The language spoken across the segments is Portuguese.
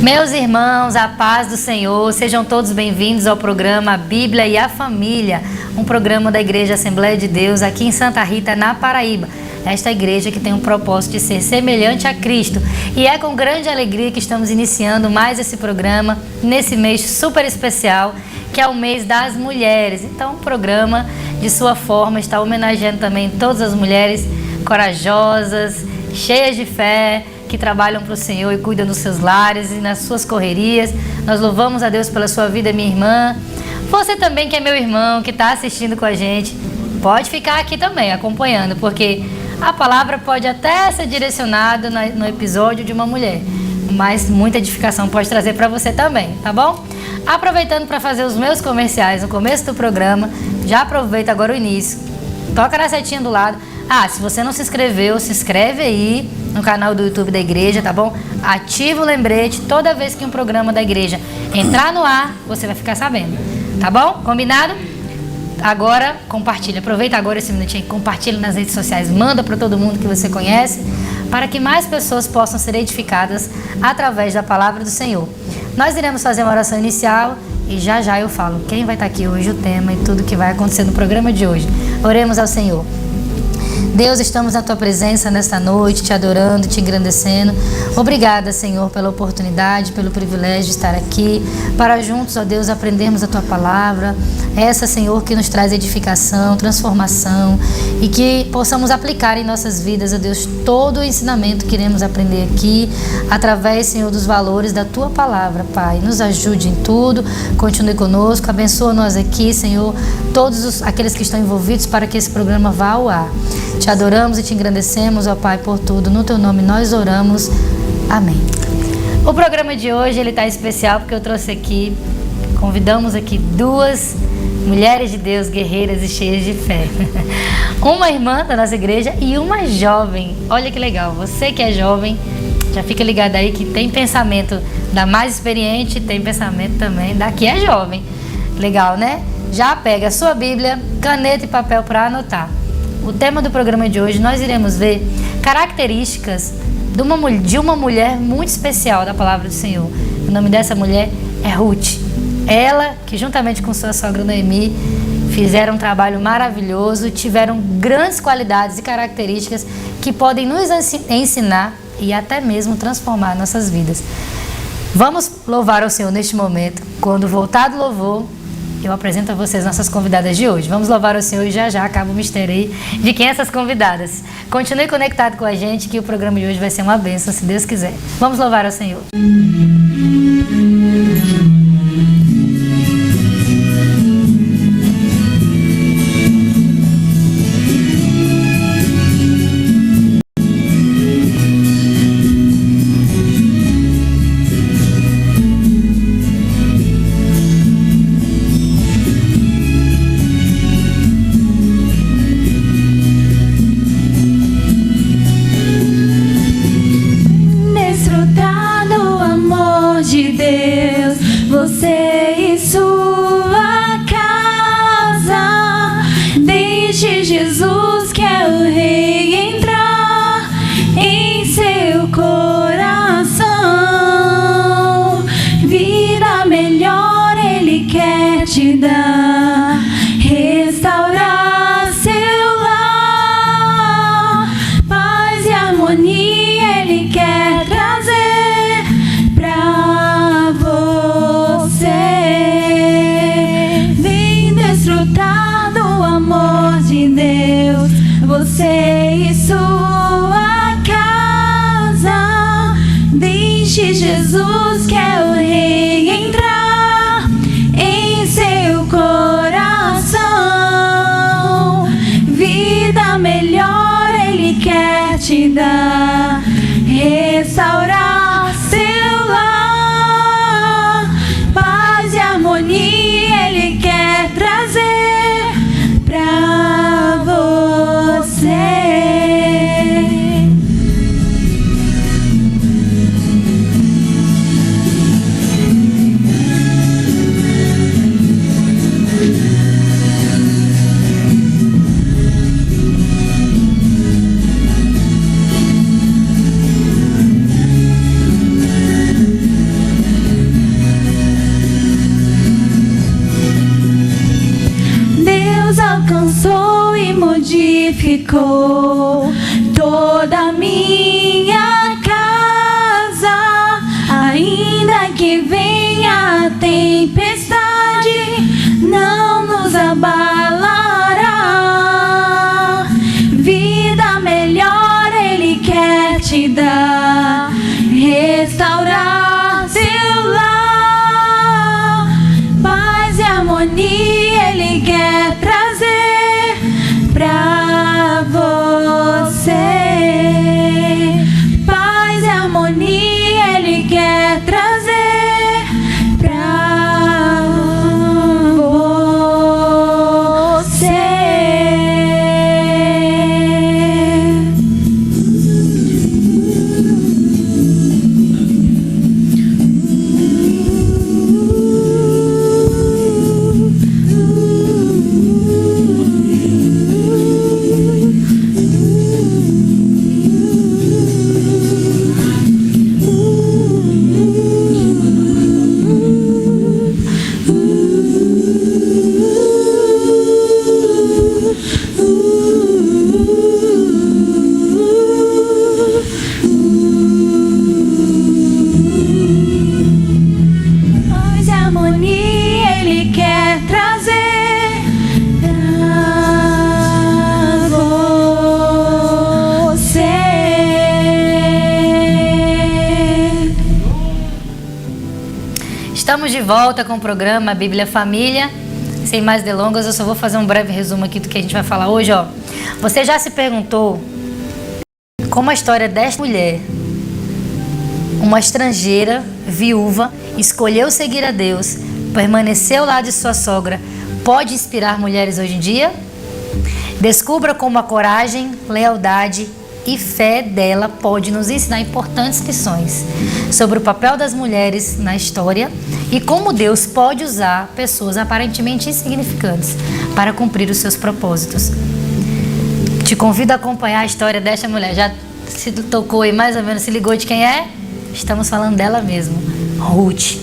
Meus irmãos, a paz do Senhor, sejam todos bem-vindos ao programa A Bíblia e a Família, um programa da Igreja Assembleia de Deus aqui em Santa Rita, na Paraíba. Esta igreja que tem o propósito de ser semelhante a Cristo. E é com grande alegria que estamos iniciando mais esse programa nesse mês super especial, que é o mês das mulheres. Então, o programa, de sua forma, está homenageando também todas as mulheres corajosas, cheias de fé, que trabalham para o Senhor e cuidam dos seus lares e nas suas correrias. Nós louvamos a Deus pela sua vida, minha irmã. Você também que é meu irmão, que está assistindo com a gente, pode ficar aqui também acompanhando, porque a palavra pode até ser direcionada no episódio de uma mulher, mas muita edificação pode trazer para você também, tá bom? Aproveitando para fazer os meus comerciais no começo do programa, já aproveita agora o início, toca na setinha do lado. Se você não se inscreveu, se inscreve aí no canal do YouTube da igreja, tá bom? Ativa o lembrete, toda vez que um programa da igreja entrar no ar, você vai ficar sabendo, tá bom? Combinado? Agora, compartilha, aproveita agora esse minutinho, compartilha nas redes sociais, manda para todo mundo que você conhece, para que mais pessoas possam ser edificadas através da palavra do Senhor. Nós iremos fazer uma oração inicial e já já eu falo quem vai estar aqui hoje, o tema e tudo que vai acontecer no programa de hoje. Oremos ao Senhor. Deus, estamos na Tua presença nesta noite, Te adorando, Te engrandecendo. Obrigada, Senhor, pela oportunidade, pelo privilégio de estar aqui, para juntos, ó Deus, aprendermos a Tua palavra. Essa, Senhor, que nos traz edificação, transformação e que possamos aplicar em nossas vidas, ó Deus, todo o ensinamento que iremos aprender aqui, através, Senhor, dos valores da Tua palavra, Pai. Nos ajude em tudo, continue conosco, abençoa nós aqui, Senhor, todos aqueles que estão envolvidos para que esse programa vá ao ar. Te adoramos e Te engrandecemos, ó Pai, por tudo. No Teu nome nós oramos. Amém. O programa de hoje ele está especial porque eu trouxe aqui, convidamos aqui duas mulheres de Deus, guerreiras e cheias de fé. Uma irmã da nossa igreja e uma jovem. Olha que legal, você que é jovem, já fica ligado aí que tem pensamento da mais experiente, tem pensamento também da que é jovem. Legal, né? Já pega a sua Bíblia, caneta e papel para anotar. O tema do programa de hoje, nós iremos ver características de uma mulher muito especial da palavra do Senhor. O nome dessa mulher é Ruth. Ela, que juntamente com sua sogra Noemi, fizeram um trabalho maravilhoso, tiveram grandes qualidades e características que podem nos ensinar e até mesmo transformar nossas vidas. Vamos louvar ao Senhor neste momento. Quando voltar do louvor, eu apresento a vocês nossas convidadas de hoje. Vamos louvar o Senhor e já acaba o mistério aí de quem essas convidadas. Continue conectado com a gente que o programa de hoje vai ser uma bênção, se Deus quiser. Vamos louvar ao Senhor. Restaurar seu lar, paz e harmonia Ele quer trazer pra você. alcançou e modificou toda a minha casa. Ainda que venha a tempestade, não nos abalará. Vida melhor Ele quer te dar, restaurar seu lar. Paz e harmonia Ele quer trazer pra você. Paz e harmonia Ele quer trazer pra você. Paz e harmonia Ele quer trazer pra você. Estamos de volta com o programa Bíblia Família. Sem mais delongas, eu só vou fazer um breve resumo aqui do que a gente vai falar hoje, ó. Você já se perguntou como a história desta mulher, uma estrangeira, viúva, escolheu seguir a Deus, permaneceu ao lado de sua sogra, pode inspirar mulheres hoje em dia? Descubra como a coragem, lealdade e fé dela pode nos ensinar importantes lições sobre o papel das mulheres na história e como Deus pode usar pessoas aparentemente insignificantes para cumprir os seus propósitos. Te convido a acompanhar a história desta mulher. Já se tocou aí mais ou menos, se ligou de quem é? Estamos falando dela mesmo, Ruth,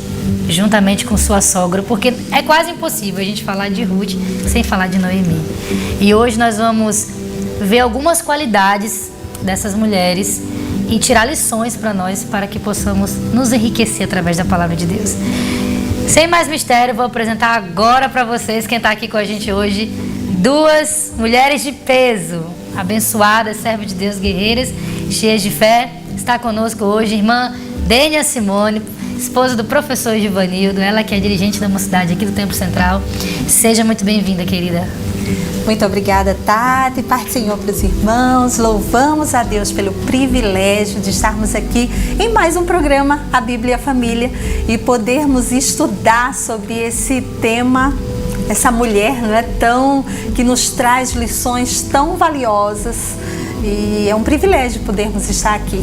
juntamente com sua sogra, porque é quase impossível a gente falar de Ruth sem falar de Noemi. E hoje nós vamos ver algumas qualidades dessas mulheres e tirar lições para nós, para que possamos nos enriquecer através da palavra de Deus. Sem mais mistério, vou apresentar agora para vocês quem está aqui com a gente hoje, duas mulheres de peso, abençoadas, servas de Deus, guerreiras, cheias de fé. Está conosco hoje irmã Dênia Simone, esposa do professor Givanildo, ela que é dirigente da mocidade aqui do Templo Central. Seja muito bem-vinda, querida. Muito obrigada, Tati. Paz do Senhor para os irmãos. Louvamos a Deus pelo privilégio de estarmos aqui em mais um programa, a Bíblia Família, e podermos estudar sobre esse tema, essa mulher, não é, que nos traz lições tão valiosas. E é um privilégio podermos estar aqui.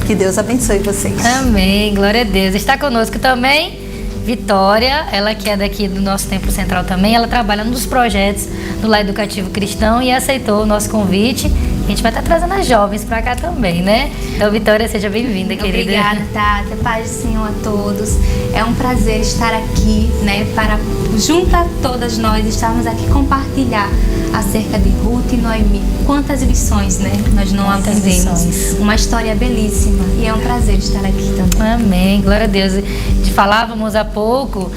Que Deus abençoe vocês. Amém, glória a Deus. Está conosco também Vitória, ela que é daqui do nosso Templo Central também. Ela trabalha num dos projetos do Lar Educativo Cristão e aceitou o nosso convite. A gente vai estar trazendo as jovens para cá também, né? Então, Vitória, seja bem-vinda, querida. Obrigada, Tati. Paz do Senhor a todos. É um prazer estar aqui, né? Para, junto a todas nós, estarmos aqui compartilhar acerca de Ruth e Noemi. Quantas lições, né? Nós não aprendemos. Uma história belíssima. E é um prazer estar aqui também. Amém, glória a Deus. Falávamos há pouco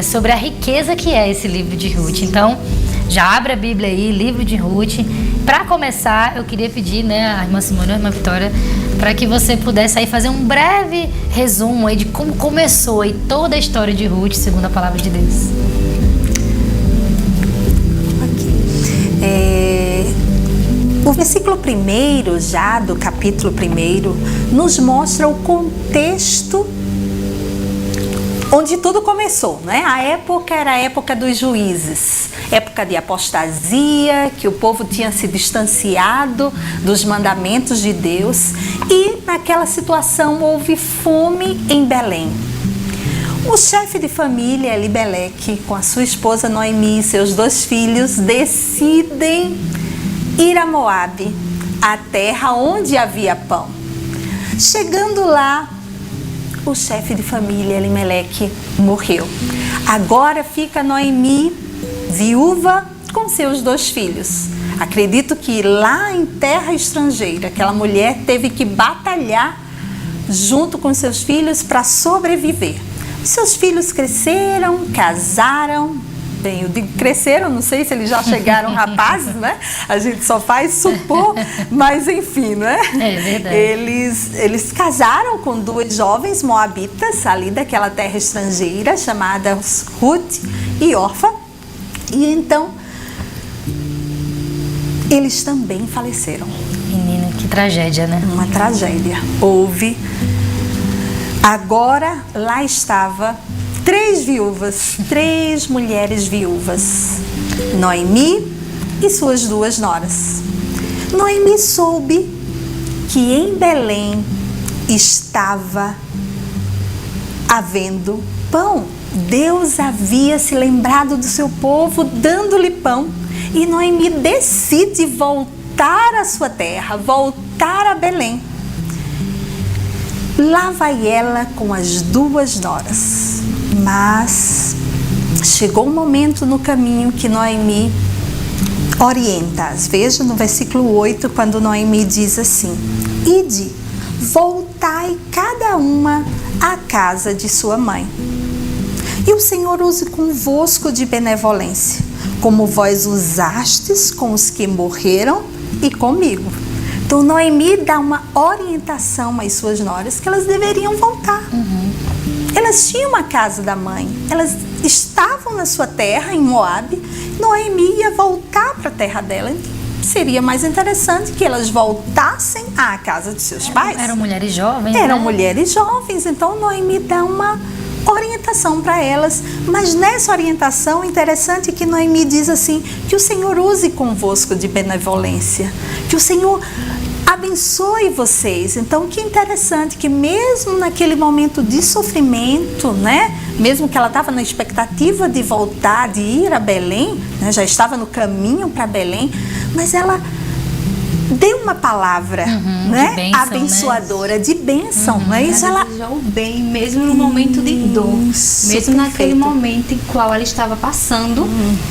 sobre a riqueza que é esse livro de Ruth. Então, já abre a Bíblia aí, livro de Ruth. Para começar, eu queria pedir, né, a irmã Simone e a irmã Vitória, para que você pudesse aí fazer um breve resumo aí de como começou aí toda a história de Ruth, segundo a palavra de Deus. O versículo 1 já do capítulo 1 nos mostra o contexto onde tudo começou, né? A época era a época dos juízes, época de apostasia, que o povo tinha se distanciado dos mandamentos de Deus, e naquela situação houve fome em Belém. O chefe de família, Elimeleque, com a sua esposa Noemi e seus 2 filhos, decidem ir a Moabe, a terra onde havia pão. Chegando lá, o chefe de família, Elimeleque, morreu. Agora fica Noemi, viúva, com seus 2 filhos. Acredito que lá em terra estrangeira, aquela mulher teve que batalhar junto com seus filhos para sobreviver. Seus filhos cresceram, casaram. Bem, eu digo cresceram, não sei se eles já chegaram rapazes, né? A gente só faz supor, mas enfim, né? É verdade. Eles casaram com 2 jovens moabitas ali daquela terra estrangeira, chamadas Ruth e Orfa. E então, eles também faleceram. Menina, que tragédia, né? Uma tragédia. Houve. Agora, lá estava 3 viúvas, 3 mulheres viúvas. Noemi e suas 2 noras. Noemi soube que em Belém estava havendo pão. Deus havia se lembrado do seu povo, dando-lhe pão. E Noemi decide voltar à sua terra, voltar a Belém. Lá vai ela com as 2 noras. Mas chegou um momento no caminho que Noemi orienta-as. Veja no versículo 8, quando Noemi diz assim: Ide, voltai cada uma à casa de sua mãe. E o Senhor use convosco de benevolência, como vós usastes com os que morreram e comigo. Então Noemi dá uma orientação às suas noras que elas deveriam voltar. Elas tinham uma casa da mãe, elas estavam na sua terra, em Moabe. Noemi ia voltar para a terra dela. Seria mais interessante que elas voltassem à casa de seus pais. Eram mulheres jovens, Eram né? mulheres jovens, então Noemi dá uma orientação para elas. Mas nessa orientação, interessante que Noemi diz assim, que o Senhor use convosco de benevolência, que o Senhor abençoe vocês. Então, que interessante que mesmo naquele momento de sofrimento, né? Mesmo que ela estava na expectativa de voltar, de ir a Belém, né? Já estava no caminho para Belém, mas ela deu uma palavra, né? De bênção, abençoadora, de bênção, não é isso? Ela desejou o bem, mesmo no momento de dor, Isso, mesmo naquele perfeito. momento em qual ela estava passando,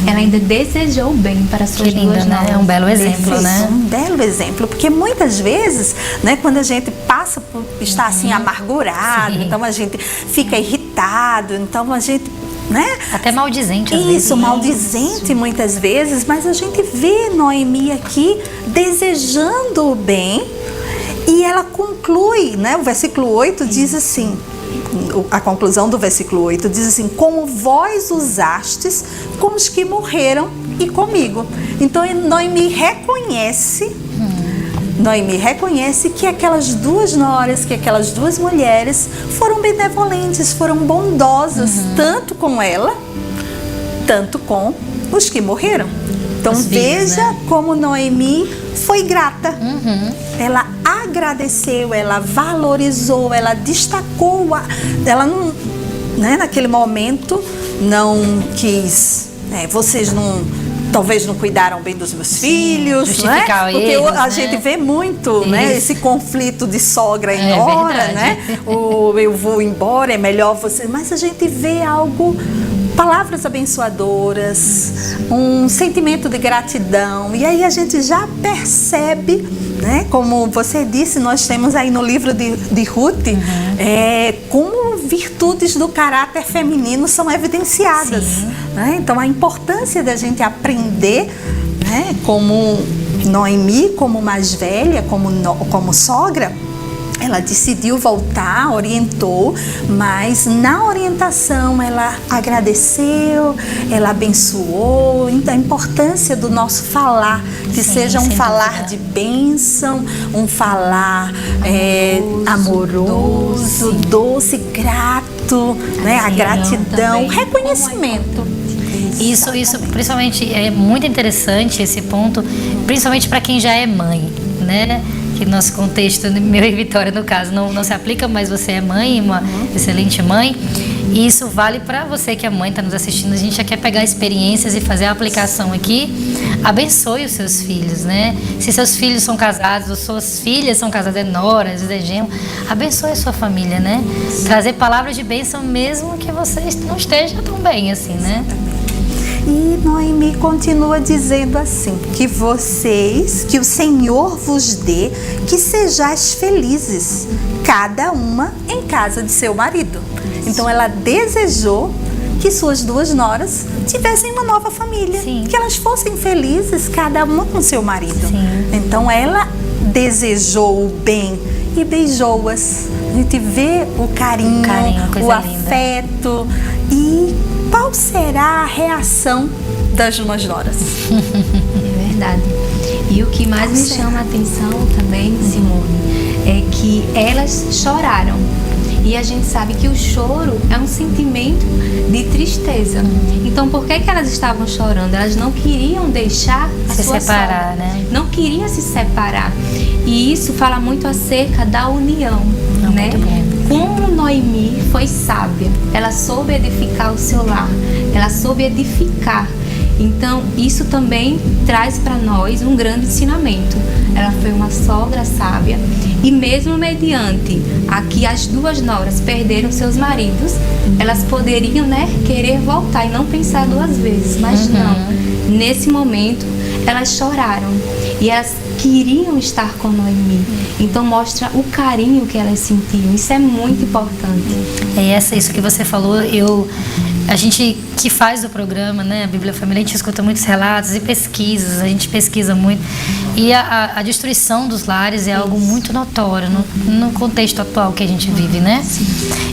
ela ainda desejou o bem para suas Que linda, 2 né? noras. É um belo exemplo, né? Um belo exemplo, porque muitas vezes, né, quando a gente passa por estar assim amargurado, Sim. então a gente fica irritado, então a gente, né? Até maldizente às vezes. Isso, maldizente muitas vezes, mas a gente vê Noemi aqui desejando o bem e ela conclui, né? O versículo 8 diz assim, a conclusão do versículo 8 diz assim: como vós usastes com os que morreram e comigo. Então Noemi reconhece que aquelas 2 noras, que aquelas 2 mulheres foram benevolentes, foram bondosas, tanto com ela, tanto com os que morreram. Então Os filhos, veja, né? como Noemi foi grata. Ela agradeceu, ela valorizou, ela destacou, ela não, né, naquele momento não quis, vocês não, talvez não cuidaram bem dos meus filhos, justificar né? Porque eles, a né? gente vê muito, né, Isso. esse conflito de sogra e É nora, verdade. né? O eu vou embora, é melhor você, mas a gente vê algo, palavras abençoadoras, um sentimento de gratidão, e aí a gente já percebe, né? Como você disse, nós temos aí no livro de Ruth, como virtudes do caráter feminino são evidenciadas, né? Então a importância da gente aprender, né? Como Noemi, como mais velha, como sogra, ela decidiu voltar, orientou, mas na orientação ela agradeceu, ela abençoou. Então a importância do nosso falar, que seja um sem falar dúvida. de bênção, um falar amoroso, doce, grato, né? A gratidão, também. reconhecimento. Isso, principalmente é muito interessante esse ponto, principalmente para quem já é mãe, né? Que no nosso contexto, meu e Vitória no caso, não se aplica, mas você é mãe, uma excelente mãe. E isso vale para você que é mãe, está nos assistindo. A gente já quer pegar experiências e fazer a aplicação aqui. Abençoe os seus filhos, né? Se seus filhos são casados, ou suas filhas são casadas, noras, genro, abençoe a sua família, né? Trazer palavras de bênção mesmo que você não esteja tão bem assim, né? E Noemi continua dizendo assim, que o Senhor vos dê, que sejais felizes, cada uma em casa de seu marido. Então ela desejou que suas duas noras tivessem uma nova família, Sim. que elas fossem felizes, cada uma com seu marido. Sim. Então ela desejou o bem e beijou-as. A gente vê o carinho, coisa o linda. afeto. E qual será a reação das duas noras? É verdade. E o que mais me chama a atenção também, Simone, é que elas choraram. E a gente sabe que o choro é um sentimento de tristeza. Então, por que elas estavam chorando? Elas não queriam deixar a Se sua separar, sogra. né? Não queriam se separar. E isso fala muito acerca da união, né? Muito bom. Como Noemi foi sábia, ela soube edificar o seu lar, ela soube edificar. Então, isso também traz para nós um grande ensinamento. Ela foi uma sogra sábia e mesmo mediante a que as duas noras perderam seus maridos, elas poderiam, né, querer voltar e não pensar duas vezes, mas não. Nesse momento, elas choraram e elas queriam estar com Noemi. Então mostra o carinho que elas sentiam. Isso é muito importante. Isso que você falou, a gente que faz o programa, né, a Bíblia Família, a gente escuta muitos relatos e pesquisas, a gente pesquisa muito. E a destruição dos lares é algo muito notório no contexto atual que a gente vive, né?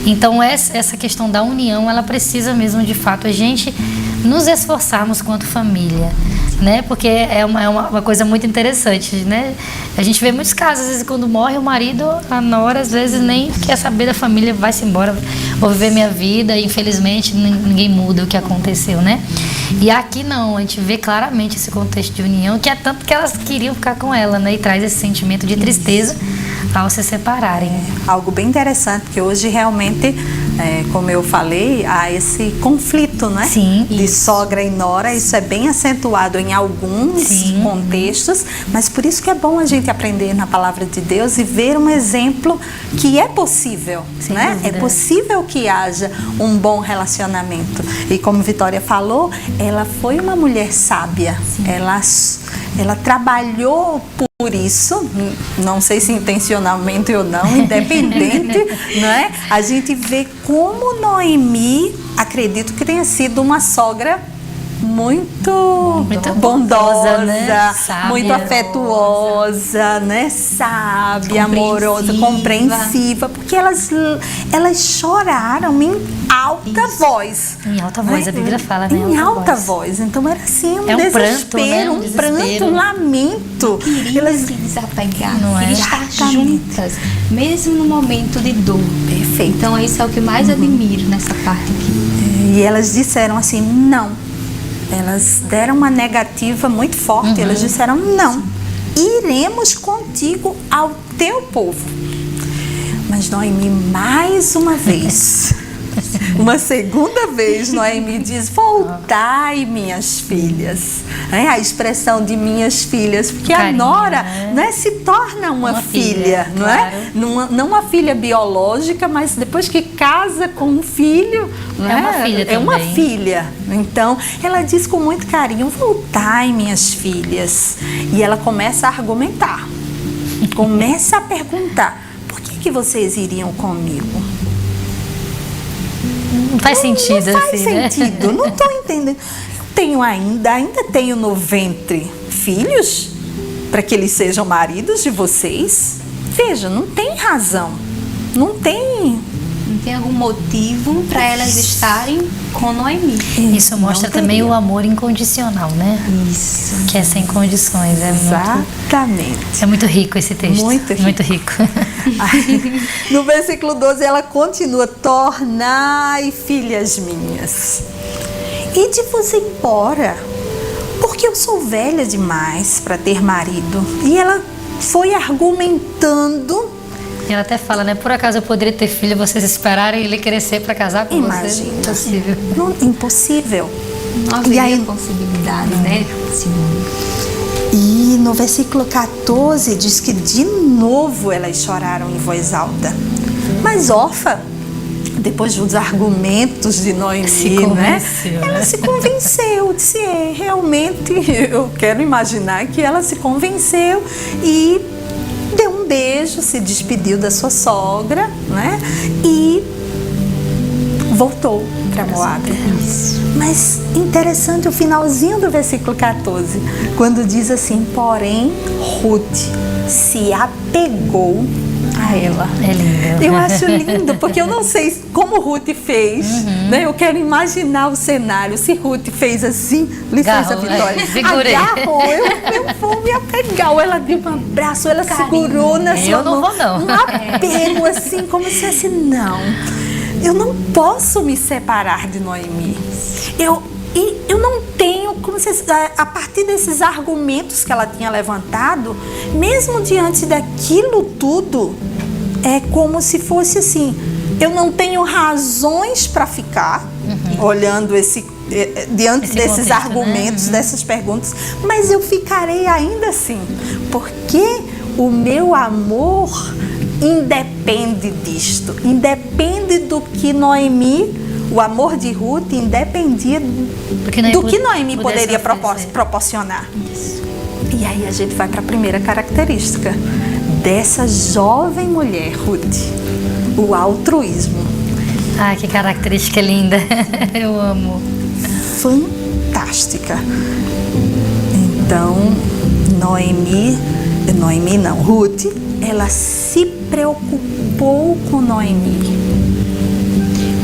Então essa questão da união, ela precisa mesmo, de fato, a gente nos esforçarmos quanto família, né? Porque é uma coisa muito interessante, né? A gente vê muitos casos, às vezes, quando morre o marido, a nora às vezes nem quer saber da família, vai-se embora, vou viver minha vida, e infelizmente ninguém muda o que aconteceu, né? E aqui não, a gente vê claramente esse contexto de união, que é tanto que elas queriam ficar com ela, né? E traz esse sentimento de tristeza ao se separarem. Algo bem interessante, que hoje realmente, como eu falei, há esse conflito, né? Sim, de sogra e nora. Isso é bem acentuado em alguns contextos, mas por isso que é bom a gente aprender na palavra de Deus e ver um exemplo que é possível, né? É possível que haja um bom relacionamento. E como Vitória falou, ela foi uma mulher sábia. Ela trabalhou por isso, não sei se intencionalmente ou não, independente, né? A gente vê como Noemi, acredito que tenha sido uma sogra muito bondosa, né? Sábia, muito afetuosa, né? Sábia, amorosa, compreensiva, porque elas choraram em alta voz. Em alta voz, né? A Bíblia fala, né? Em alta voz. Então era assim um desespero, pranto, um lamento. Queriam se desapegar, não queriam estar juntas, mesmo no momento de dor. Perfeito. Então isso é o que eu mais admiro nessa parte aqui. E elas disseram assim, não. Elas deram uma negativa muito forte. Elas disseram, não, iremos contigo ao teu povo. Mas Noemi, mais uma vez, uma segunda vez, Noemi diz, voltai, minhas filhas. A expressão de minhas filhas, porque carinho, a nora, né, se torna uma filha, não claro. é? Não uma filha biológica, mas depois que casa com um filho, uma filha é uma filha. Então, ela diz com muito carinho, voltai, minhas filhas. E ela começa a argumentar, começa a perguntar, por que vocês iriam comigo? Não faz sentido, não faz assim, sentido, né? Não estou entendendo. Tenho ainda tenho no ventre filhos para que eles sejam maridos de vocês. Veja, não tem razão, não tem algum motivo para elas estarem com Noemi. Isso mostra também o amor incondicional, né? Isso. Que é sem condições. Exatamente. É muito rico esse texto. Muito rico. No versículo 12 ela continua, tornai, filhas minhas, ide-vos embora, porque eu sou velha demais para ter marido. E ela foi argumentando. E ela até fala, né? Por acaso eu poderia ter filho, vocês esperarem ele crescer para casar com vocês? Impossível. Impossível. Não havia possibilidade, né, Simone? E no versículo 14 diz que de novo elas choraram em voz alta. Mas Orfa depois dos argumentos de Noemi, ela se convenceu, disse, realmente, eu quero imaginar que ela se convenceu e deu um beijo, se despediu da sua sogra, né? E voltou para Moabe. Mas interessante o finalzinho do versículo 14, quando diz assim, porém Ruth se apegou a ela. É lindo. Eu acho lindo, porque eu não sei como Ruth fez, né? Eu quero imaginar o cenário, se Ruth fez assim, licença, Vitória, agarrou, eu vou me apegar, ou ela deu um abraço, ela segurou na sua mão, um apego assim, como se assim, não, eu não posso me separar de Noemi, eu não tenho, como se, a partir desses argumentos que ela tinha levantado, mesmo diante daquilo tudo, é como se fosse assim, eu não tenho razões para ficar olhando diante desses argumentos, dessas perguntas, mas eu ficarei ainda assim, porque o meu amor independe disto, independe do que Noemi, o amor de Ruth independia do que Noemi poderia proporcionar. Isso. E aí a gente vai para a primeira característica dessa jovem mulher, Ruth, o altruísmo. Ah, que característica linda. Eu amo. Fantástica. Então, Ruth, ela se preocupou com Noemi.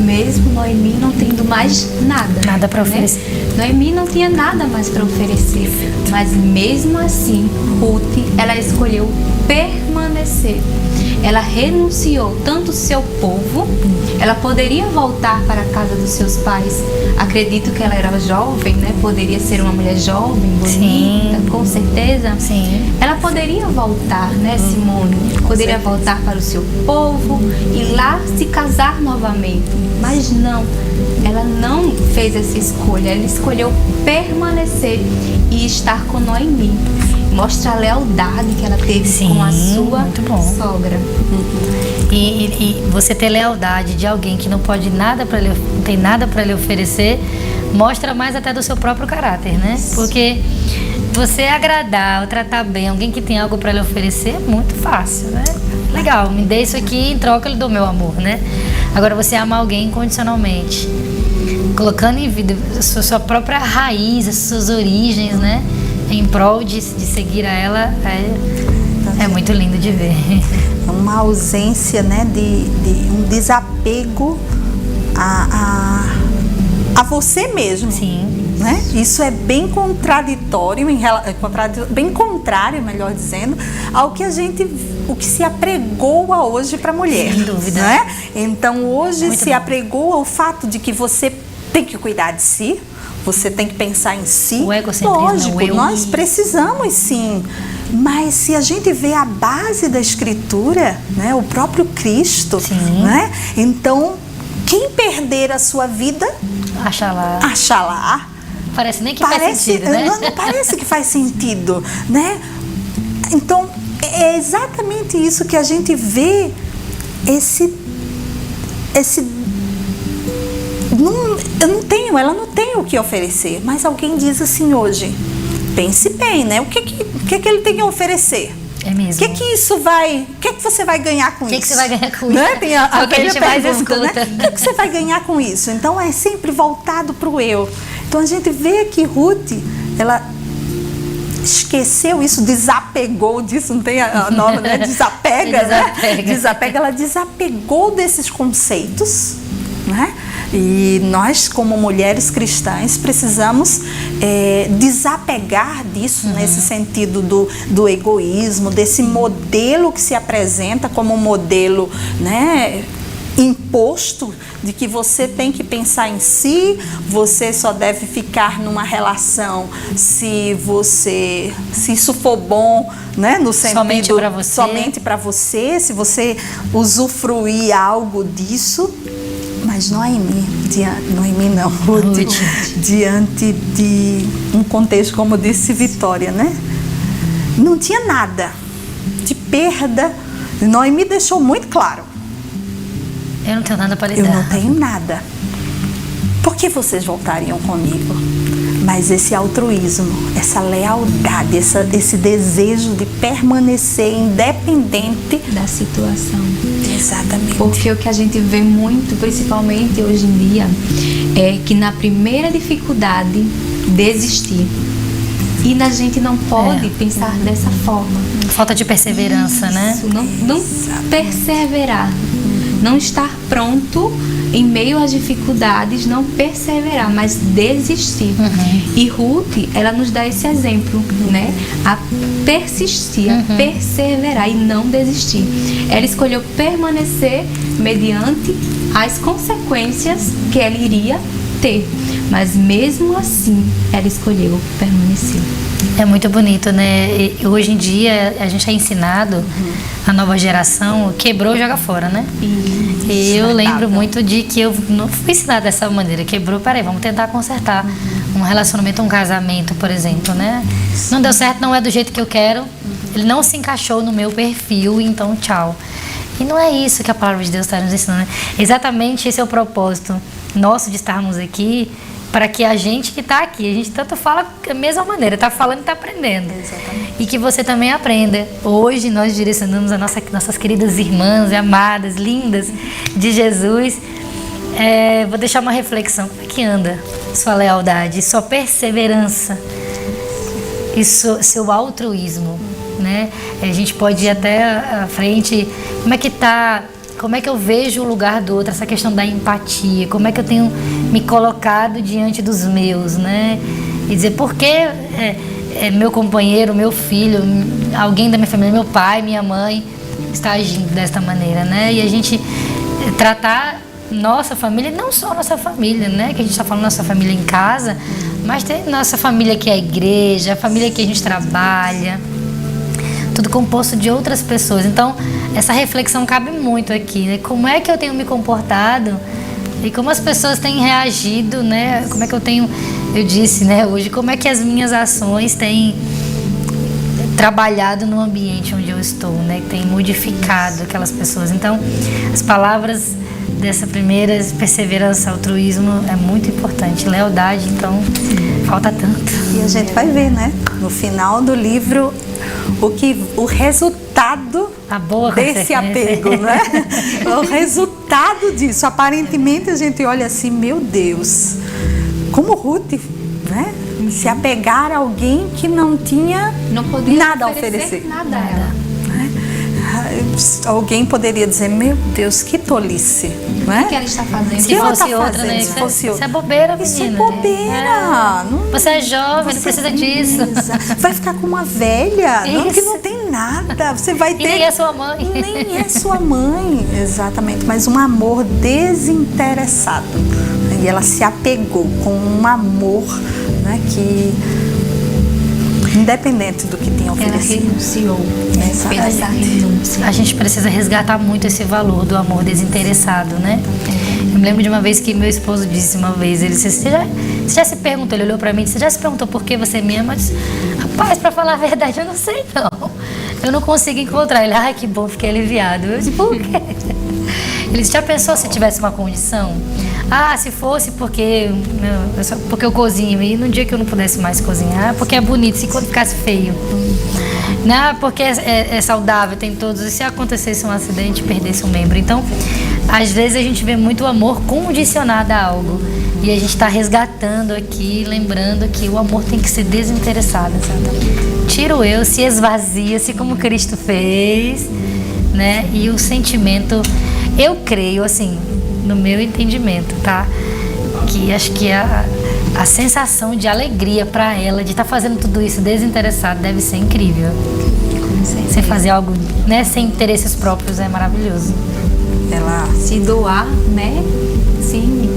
Mesmo Noemi não tendo mais nada para oferecer. Noemi não tinha nada mais para oferecer, mas mesmo assim Ruth, ela escolheu permanecer. Ela renunciou tanto seu povo, ela poderia voltar para a casa dos seus pais. Acredito que ela era jovem, né? Poderia ser uma mulher jovem, bonita, com certeza. Sim. Ela poderia voltar, né, Simone? Poderia voltar para o seu povo e lá se casar novamente. Mas não, ela não fez essa escolha. Ela escolheu permanecer e estar com Noemi. Mostra a lealdade que ela teve com a sua sogra. E você ter lealdade de alguém que não pode nada para não tem nada para lhe oferecer, mostra mais até do seu próprio caráter, né? Porque você agradar ou tratar bem alguém que tem algo para lhe oferecer é muito fácil, né? Legal, me dê isso aqui, em troca eu lhe dou meu amor, né? Agora você ama alguém incondicionalmente, colocando em vida a sua própria raiz, as suas origens, né? Em prol de seguir a ela, é muito lindo de ver. Uma ausência, né, de um desapego a você mesmo. Sim. Né? Isso é bem contraditório, bem contrário, melhor dizendo, ao que o que se apregoa hoje para a mulher. Sem dúvida. Né? Então hoje Muito se bom. apregoa o fato de que você tem que cuidar de si, você tem que pensar em si. O egocentrismo, lógico, nós precisamos sim. Mas se a gente vê a base da Escritura, né, o próprio Cristo, né, então quem perder a sua vida, Acha lá. Parece nem que faz sentido, né? Não parece que faz sentido, né? Então é exatamente isso que a gente vê ela não tem o que oferecer, mas alguém diz assim hoje, pense bem, né? O que ele tem a oferecer? É mesmo. O que você vai ganhar com isso? O que você vai ganhar com né? isso? Tem a que a gente mais escuta. Né? O que você vai ganhar com isso? Então é sempre voltado para o eu. Então a gente vê que Ruth, ela esqueceu isso, desapegou disso, não tem a nova, né? Desapega, né? Desapega, ela desapegou desses conceitos, né? E nós, como mulheres cristãs, precisamos desapegar disso, nesse sentido do egoísmo, desse modelo que se apresenta como um modelo, né, imposto, de que você tem que pensar em si, você só deve ficar numa relação se isso for bom, né, no sentido somente para você, se você usufruir algo disso. Mas Ruth, diante de um contexto, como disse Vitória, né? Não tinha nada de perda. Noemi deixou muito claro. Eu não tenho nada para lhe Eu dar. não tenho nada. Por que vocês voltariam comigo? Mas esse altruísmo, essa lealdade, esse desejo de permanecer independente Da situação. Exatamente. Porque o que a gente vê muito, principalmente hoje em dia, é que na primeira dificuldade, desistir. E a gente não pode pensar dessa forma. Falta de perseverança, né? Isso, não perseverar. Não estar pronto em meio às dificuldades, não perseverar, mas desistir. E Ruth, ela nos dá esse exemplo, né? A persistir, a perseverar e não desistir. Ela escolheu permanecer mediante as consequências que ela iria ter. Mas mesmo assim, ela escolheu permanecer. É muito bonito, né? E hoje em dia a gente é ensinado, a nova geração, quebrou, joga fora, né? E eu lembro muito de que eu não fui ensinada dessa maneira. Quebrou, peraí, vamos tentar consertar. Um relacionamento, um casamento, por exemplo, né? Não deu certo, não é do jeito que eu quero. Ele não se encaixou no meu perfil, então tchau. E não é isso que a palavra de Deus está nos ensinando, né? Exatamente esse é o propósito nosso de estarmos aqui, para que a gente que está aqui, a gente tanto fala da mesma maneira, está falando e está aprendendo. Exatamente. E que você também aprenda. Hoje nós direcionamos nossas queridas irmãs, amadas, lindas de Jesus. Vou deixar uma reflexão. Como é que anda sua lealdade, sua perseverança e seu altruísmo, né? A gente pode ir até a frente. Como é que tá? Como é que eu vejo o lugar do outro, essa questão da empatia, como é que eu tenho me colocado diante dos meus, né? E dizer, por que meu companheiro, meu filho, alguém da minha família, meu pai, minha mãe, está agindo desta maneira, né? E a gente tratar nossa família, não só nossa família, né? Que a gente está falando nossa família em casa, mas tem nossa família que é a igreja, a família que a gente trabalha, tudo composto de outras pessoas. Então, essa reflexão cabe muito aqui, né? Como é que eu tenho me comportado e como as pessoas têm reagido, né? Como é que eu disse, né, hoje, como é que as minhas ações têm trabalhado no ambiente onde eu estou, né? Têm modificado aquelas pessoas. Então, as palavras dessa primeira, perseverança, altruísmo, é muito importante. Lealdade, então, falta tanto. E a gente vai ver, né? No final do livro, o resultado desse apego, né? O resultado disso. Aparentemente a gente olha assim, meu Deus, como Ruth, né? Se apegar a alguém que não tinha nada a oferecer. Nada a ela. Alguém poderia dizer, meu Deus, que tolice, né? O que ela está fazendo? Se fosse outra, né? Isso é bobeira, menina. Isso é bobeira. Você é jovem, não precisa disso. Vai ficar com uma velha, que não tem nada. Você vai ter... E nem é sua mãe. Nem é sua mãe, exatamente. Mas um amor desinteressado. E ela se apegou com um amor, né, que... independente do que tinha oferecido. Ela renunciou, fez essa renúncia. A gente precisa resgatar muito esse valor do amor desinteressado, né? Eu me lembro de uma vez que meu esposo disse uma vez, ele disse, você já se perguntou, ele olhou pra mim e disse, você já se perguntou por que você me ama? Eu disse, rapaz, pra falar a verdade, eu não sei não. Eu não consigo encontrar. Ele, ai, que bom, fiquei aliviado. Eu disse, por quê? Ele disse, já pensou se tivesse uma condição? Ah, se fosse porque eu cozinho e no dia que eu não pudesse mais cozinhar, porque é bonito, se quando ficasse feio. Não, porque é saudável, tem todos. E se acontecesse um acidente, perdesse um membro? Então, às vezes a gente vê muito amor condicionado a algo. E a gente está resgatando aqui, lembrando que o amor tem que ser desinteressado. Tira o eu, se esvazia, assim como Cristo fez, né? E o sentimento, eu creio, assim, no meu entendimento, tá? Que acho que a sensação de alegria para ela, de estar fazendo tudo isso desinteressado, deve ser incrível. Você fazer algo, né, sem interesses próprios é maravilhoso. Ela se doar, né? Sem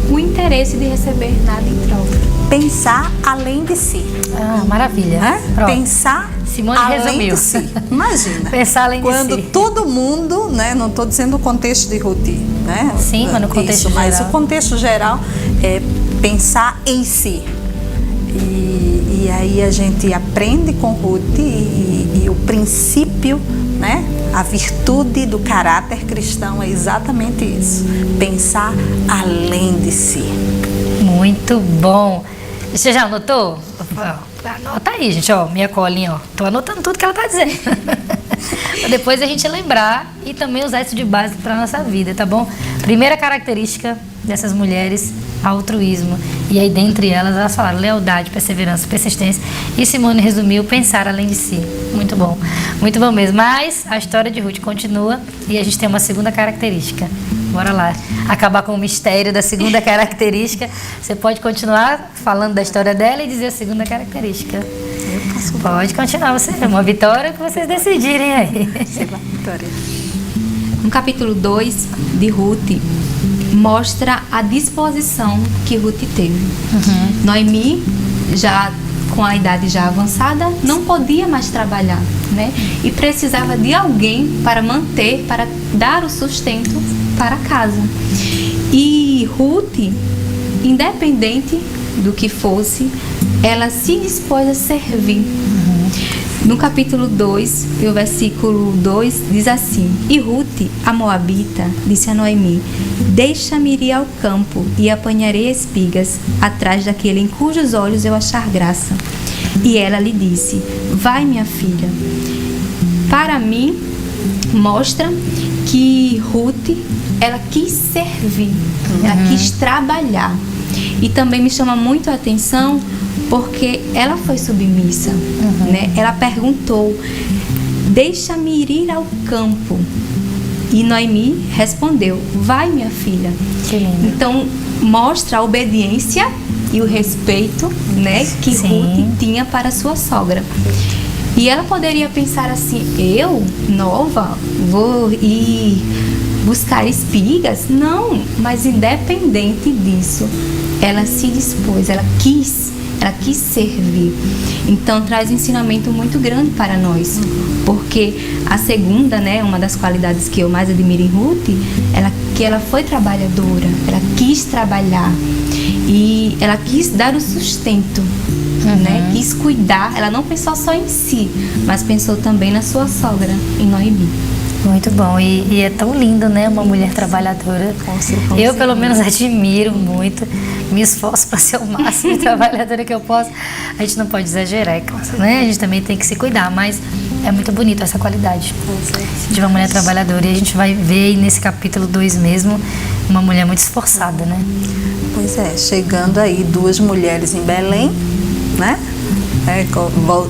o interesse de receber nada em troca. Pensar além de si. Ah, maravilha. Né? Pronto. Pensar Simone além resumiu. de si. Imagina. Pensar além de si. Quando todo mundo, né? Não estou dizendo o contexto de Ruth, né? Sim, mas no contexto geral. Mas o contexto geral é pensar em si. E aí a gente aprende com Ruth e o princípio, né? A virtude do caráter cristão é exatamente isso, pensar além de si. Muito bom. Você já anotou? Anota aí, gente, ó, minha colinha, ó. Tô anotando tudo que ela tá dizendo. Pra depois a gente lembrar e também usar isso de base pra nossa vida, tá bom? Primeira característica dessas mulheres, altruísmo. E aí, dentre elas falaram lealdade, perseverança, persistência. E Simone resumiu pensar além de si. Muito bom mesmo. Mas a história de Ruth continua e a gente tem uma segunda característica. Bora lá, acabar com o mistério da segunda característica. Você pode continuar falando da história dela e dizer a segunda característica. Pode continuar, você. É uma vitória que vocês decidirem aí. Vitória. No capítulo 2 de Ruth, mostra a disposição que Ruth teve. Noemi, já com a idade já avançada, não podia mais trabalhar, né? E precisava de alguém para manter, para dar o sustento para casa. E Ruth, independente do que fosse, ela se dispôs a servir. No capítulo 2, o versículo 2 diz assim: E Ruth, a moabita, disse a Noemi: Deixa-me ir ao campo e apanharei espigas atrás daquele em cujos olhos eu achar graça. E ela lhe disse: Vai, minha filha. Para mim, mostra que Ruth, ela quis servir, ela quis trabalhar. E também me chama muito a atenção porque ela foi submissa, né? Ela perguntou: Deixa-me ir ao campo. E Noemi respondeu: Vai, minha filha. Que lindo. Então mostra a obediência e o respeito, né, que Ruth tinha para sua sogra. E ela poderia pensar assim: eu, nova, vou ir buscar espigas? Não, mas independente disso, ela se dispôs, ela quis servir. Então traz um ensinamento muito grande para nós, porque a segunda, né, uma das qualidades que eu mais admiro em Ruth, que ela foi trabalhadora, ela quis trabalhar e ela quis dar o sustento, né, quis cuidar. Ela não pensou só em si, mas pensou também na sua sogra, em Noemi. Muito bom, e é tão lindo, né, uma mulher trabalhadora. Eu, pelo menos, admiro muito, me esforço para ser o máximo de trabalhadora que eu posso. A gente não pode exagerar, é claro, né? A gente também tem que se cuidar, mas é muito bonito essa qualidade de uma mulher trabalhadora. E a gente vai ver aí nesse capítulo 2 mesmo, uma mulher muito esforçada, né? Pois é, chegando aí duas mulheres em Belém, né?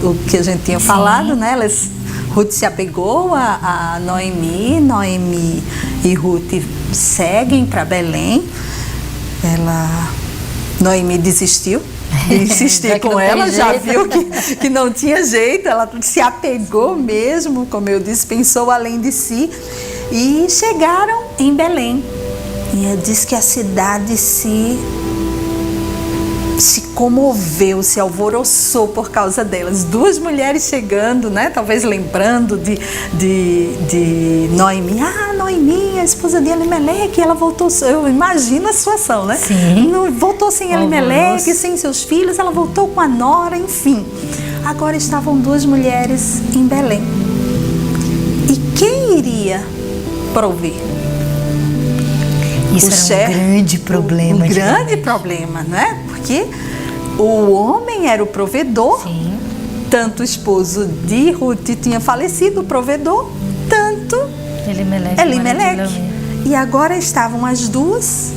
O que a gente tinha falado, né? Ruth se apegou a Noemi, Noemi e Ruth seguem para Belém. Noemi desistiu de insistir com ela, já viu que não tinha jeito, ela se apegou mesmo, como eu disse, pensou além de si. E chegaram em Belém. E diz que a cidade se comoveu, se alvoroçou por causa delas. Duas mulheres chegando, né? Talvez lembrando de Noemi. Noemi, a esposa de Elimeleque, ela voltou. Eu imagino a situação, né? Sim. Voltou sem Elimeleque, sem seus filhos, ela voltou com a nora, enfim. Agora estavam duas mulheres em Belém. E quem iria prover? Isso era um grande problema. Um grande problema, não é? Porque o homem era o provedor. Sim. Tanto o esposo de Ruth tinha falecido, o provedor, tanto Elimeleque. E agora estavam as duas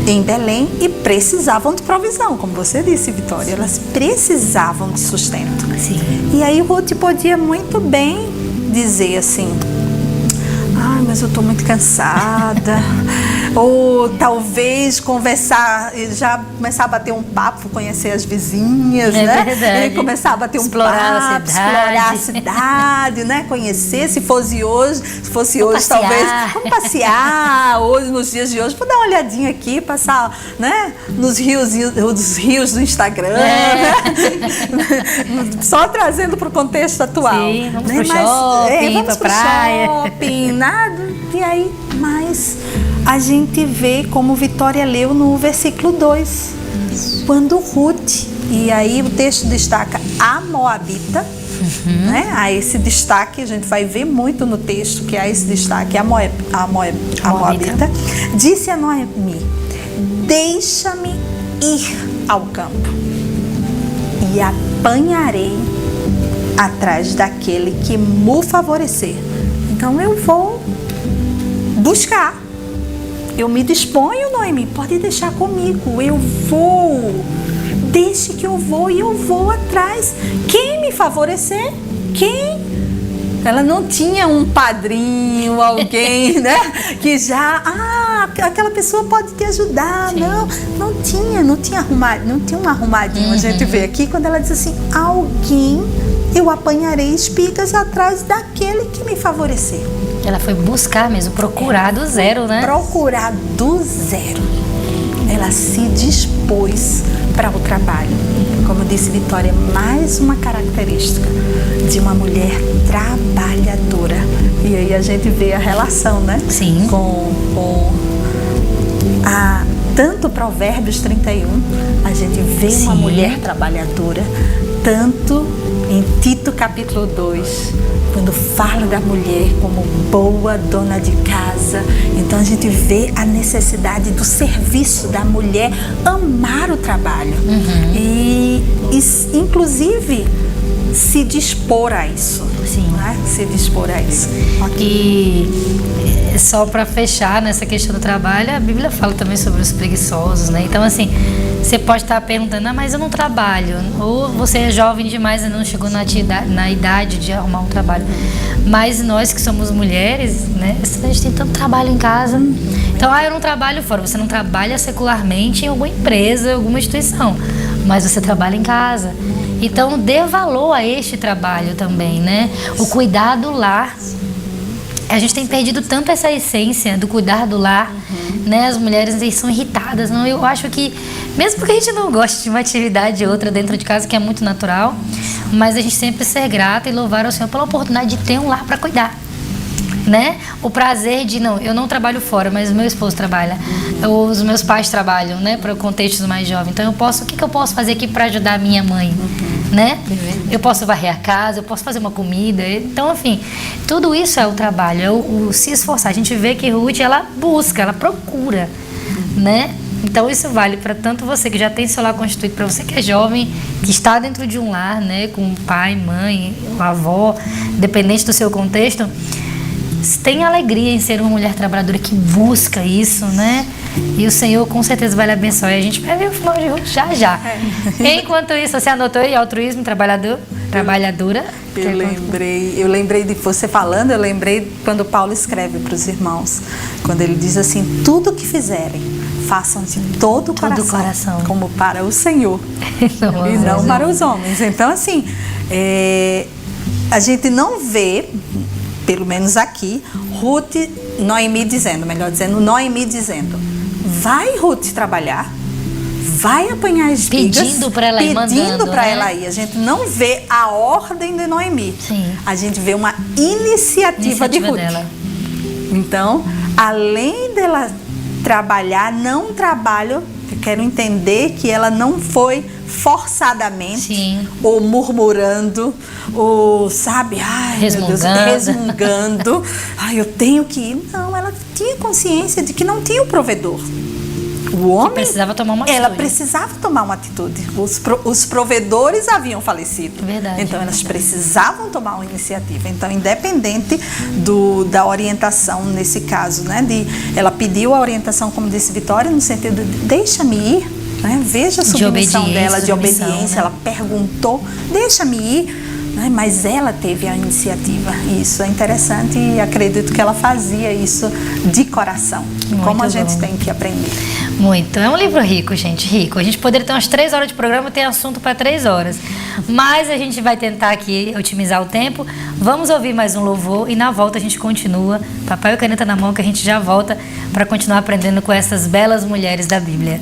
em Belém e precisavam de provisão, como você disse, Vitória. Elas precisavam de sustento. Sim. E aí Ruth podia muito bem dizer assim: mas eu estou muito cansada. Ou talvez conversar, já começar a bater um papo, conhecer as vizinhas, né? Verdade. E começar a bater um papo, explorar a cidade, né? Conhecer, se fosse hoje passear. Talvez, vamos passear hoje, nos dias de hoje, vou dar uma olhadinha aqui, passar, né? Nos rios do Instagram, né? Só trazendo para o contexto atual. Sim, vamos pro shopping, vamos pra praia. Shopping, nada. E aí, mas a gente vê como Vitória leu no versículo 2. Quando Ruth, e aí o texto destaca a Moabita, né? Há esse destaque, a gente vai ver muito no texto que há esse destaque, a Moabita, disse a Noemi: deixa-me ir ao campo e apanharei atrás daquele que me favorecer. Então eu vou buscar. Eu me disponho, Noemi, pode deixar comigo. Eu vou. Deixe que eu vou e eu vou atrás. Quem me favorecer? Quem? Ela não tinha um padrinho, alguém, né? Que já, aquela pessoa pode te ajudar. Sim. Não tinha um arrumadinho. A gente vê aqui quando ela diz assim: alguém, eu apanharei espigas atrás daquele que me favorecer. Ela foi buscar mesmo, procurar do zero, né? Procurar do zero. Ela se dispôs para o trabalho. Como disse Vitória, mais uma característica de uma mulher trabalhadora. E aí a gente vê a relação, né? Sim. Com tanto Provérbios 31, a gente vê Sim. uma mulher trabalhadora, tanto em Tito capítulo 2, quando fala da mulher como boa dona de casa. Então a gente vê a necessidade do serviço da mulher, amar o trabalho e inclusive se dispor a isso. Sim. Né? Se dispor a isso. E só para fechar nessa questão do trabalho, a Bíblia fala também sobre os preguiçosos, né? Então assim, você pode estar perguntando: mas eu não trabalho, ou você é jovem demais e não chegou na idade de arrumar um trabalho. Mas nós que somos mulheres, né, a gente tem tanto trabalho em casa. Então, eu não trabalho fora. Você não trabalha secularmente em alguma empresa, alguma instituição, mas você trabalha em casa. Então, dê valor a este trabalho também, né? O cuidar do lar. A gente tem perdido tanto essa essência do cuidar do lar, né? As mulheres são irritadas, não? Eu acho que, mesmo porque a gente não gosta de uma atividade ou outra dentro de casa, que é muito natural, mas a gente sempre ser grata e louvar ao Senhor pela oportunidade de ter um lar para cuidar, né? O prazer de, eu não trabalho fora, mas o meu esposo trabalha, os meus pais trabalham, né? Para contextos mais jovens. Então o que eu posso fazer aqui para ajudar a minha mãe, né? Eu posso varrer a casa, eu posso fazer uma comida. Então, enfim, tudo isso é o trabalho, é o se esforçar. A gente vê que Ruth, ela busca, ela procura, né? Então isso vale para tanto você que já tem seu lar constituído, para você que é jovem, que está dentro de um lar, né, com pai, mãe, avó, dependente do seu contexto. Tem alegria em ser uma mulher trabalhadora que busca isso, né? E o Senhor com certeza vai lhe abençoar. E a gente vai ver o final de Ruth já. Enquanto isso, você anotou aí altruísmo, trabalhadora? Eu lembrei de você falando, eu lembrei quando Paulo escreve para os irmãos, quando ele diz assim: tudo que fizerem, façam de todo o coração, como para o Senhor e não para os homens. Então, assim, a gente não vê, pelo menos aqui, Noemi dizendo, vai Ruth trabalhar, vai apanhar espigas, pedindo para ela ir, mandando, para né? ela ir. A gente não vê a ordem de Noemi. Sim. A gente vê uma iniciativa de Ruth. Dela. Então, além dela trabalhar, não trabalho, eu quero entender que ela não foi forçadamente, Sim. ou murmurando, ou, sabe, resmungando, eu tenho que ir. Não, ela tinha consciência de que não tinha o provedor. O homem, precisava tomar uma atitude. Ela precisava tomar uma atitude. Os provedores haviam falecido. Verdade. Então, elas precisavam tomar uma iniciativa. Então, independente da orientação, nesse caso, né? Ela pediu a orientação, como disse Vitória, no sentido de deixa-me ir, né? Veja a submissão dela, de obediência. Né? Ela perguntou, deixa-me ir. Mas ela teve a iniciativa. Isso é interessante e acredito que ela fazia isso de coração. Como a gente tem que aprender. Muito. É um livro rico, gente, rico. A gente poderia ter umas 3 horas de programa, tem assunto para 3 horas. Mas a gente vai tentar aqui otimizar o tempo. Vamos ouvir mais um louvor e na volta a gente continua. Papel e caneta na mão, que a gente já volta para continuar aprendendo com essas belas mulheres da Bíblia.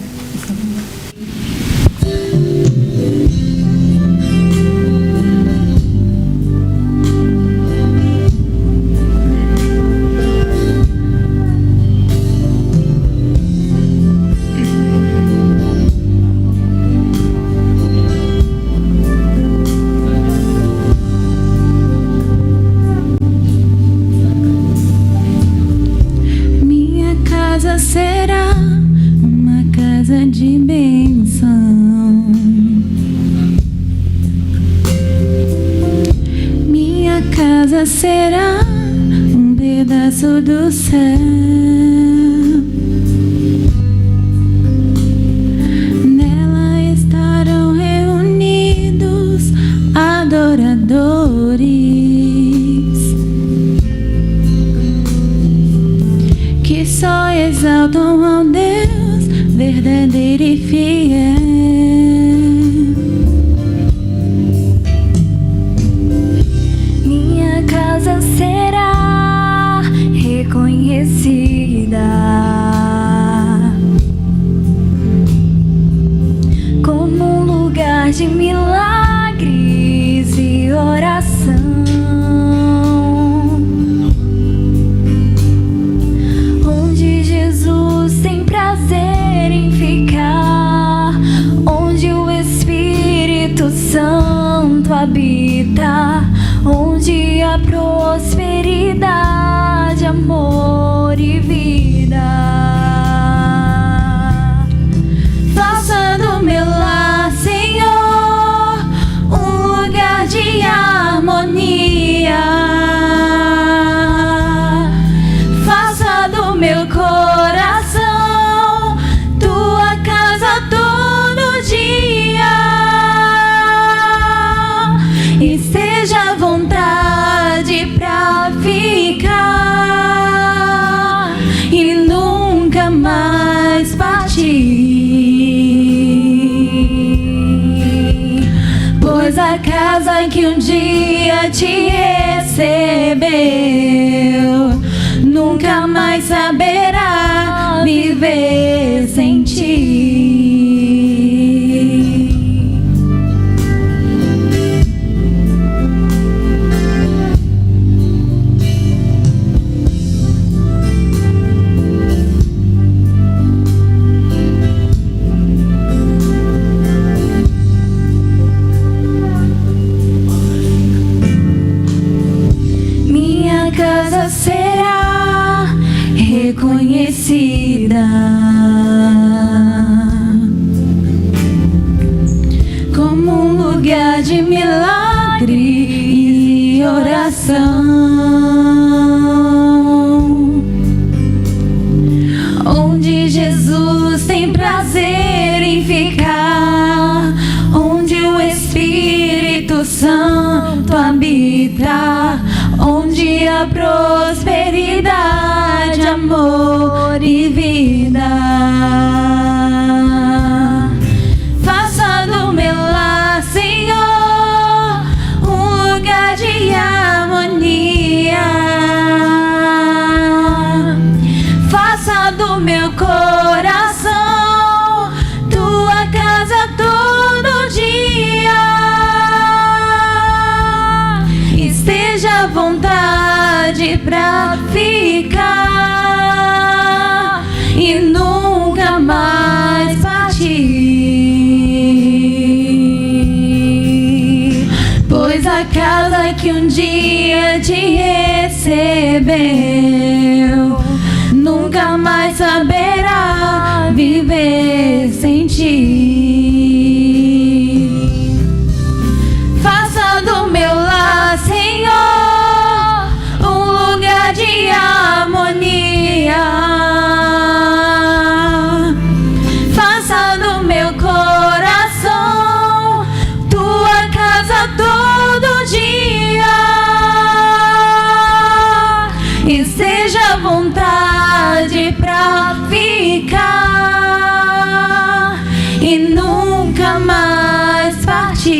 uma casa de bênção. Minha casa será um pedaço do céu. Nela estarão reunidos adoradores que só exaltam ao Deus verdadeiro e fiel. Minha casa será reconhecida como um lugar de milagres e oração, onde Jesus tem prazer em ficar, onde o Espírito Santo habita, onde há prosperidade, amor e vida. Faça do meu lar, Senhor, um lugar de harmonia. Faça do meu coração tua casa todo dia. Esteja à vontade pra ficar e nunca mais partir, pois a casa que um dia te recebeu nunca mais saberá viver sem ti. Minha casa será reconhecida como um lugar de milagre e oração, onde Jesus tem prazer em ficar, onde o Espírito Santo habita, onde há prosperidade, amor e vida. Faça do meu lar, Senhor, um lugar de harmonia. Faça do meu coração tua casa todo dia. Esteja à vontade pra ficar e nunca mais partir, pois a casa que um dia te recebeu nunca mais saberá viver sem ti. Faça do meu lar, Senhor, um lugar de harmonia. Faça do meu coração tua casa todo dia. Esteja à vontade pra ficar e nunca mais partir,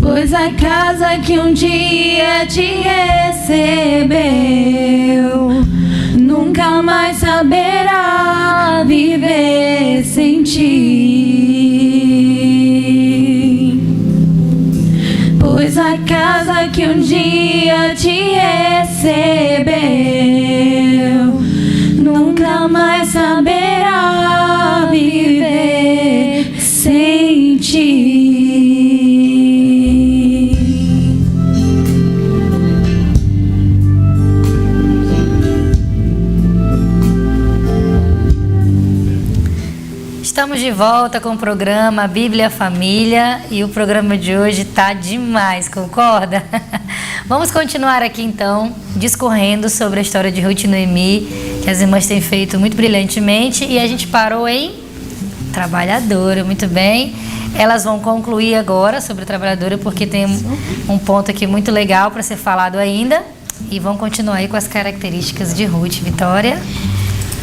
pois a casa que um dia te recebeu nunca mais saberá viver sem ti, pois a casa que um dia te recebeu nunca mais saberá viver sem ti. Estamos de volta com o programa Bíblia e a Família e o programa de hoje tá demais, concorda? Vamos continuar aqui então, discorrendo sobre a história de Ruth e Noemi, que as irmãs têm feito muito brilhantemente, e a gente parou em trabalhadora, muito bem. Elas vão concluir agora sobre a trabalhadora, porque tem um ponto aqui muito legal para ser falado ainda, e vão continuar aí com as características de Ruth. Vitória?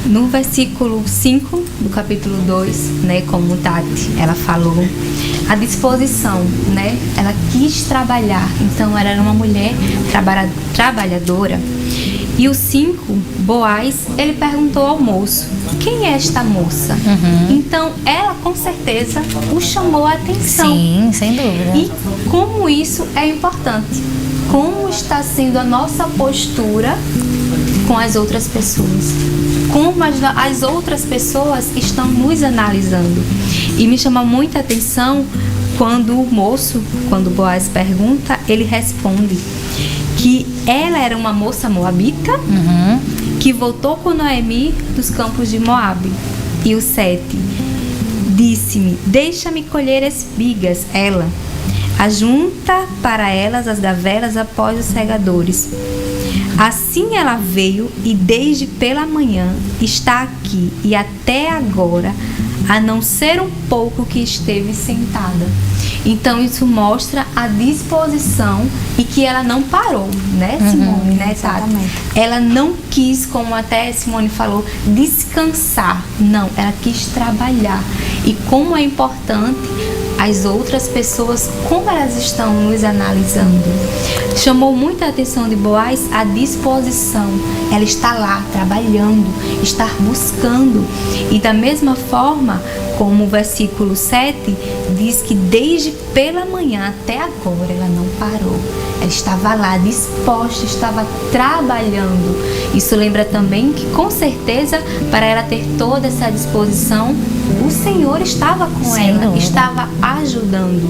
No versículo 5 do capítulo 2, né, como Tati, ela falou, a disposição, né, ela quis trabalhar, então ela era uma mulher trabalhadora. E o 5, Boaz, ele perguntou ao moço, quem é esta moça? Então ela com certeza o chamou a atenção. Sim, sem dúvida. E como isso é importante, como está sendo a nossa postura com as outras pessoas, como as outras pessoas estão nos analisando. E me chama muita atenção quando o moço, quando Boaz pergunta, ele responde que ela era uma moça moabita que voltou com Noemi dos campos de Moabe. E o 7, disse-me, deixa-me colher espigas, ela ajunta para elas as gavelas após os segadores. Assim ela veio e desde pela manhã está aqui e até agora, a não ser um pouco que esteve sentada. Então isso mostra a disposição e que ela não parou, né, Simone, né, Tati? Ela não quis, como até Simone falou, descansar. Não, ela quis trabalhar. E como é importante as outras pessoas, como elas estão nos analisando. Chamou muita atenção de Boaz a disposição. Ela está lá trabalhando, está buscando. E da mesma forma, como o versículo 7 diz que desde pela manhã até agora ela não parou. Ela estava lá disposta, estava trabalhando. Isso lembra também que com certeza para ela ter toda essa disposição, o Senhor estava com ela, estava ajudando.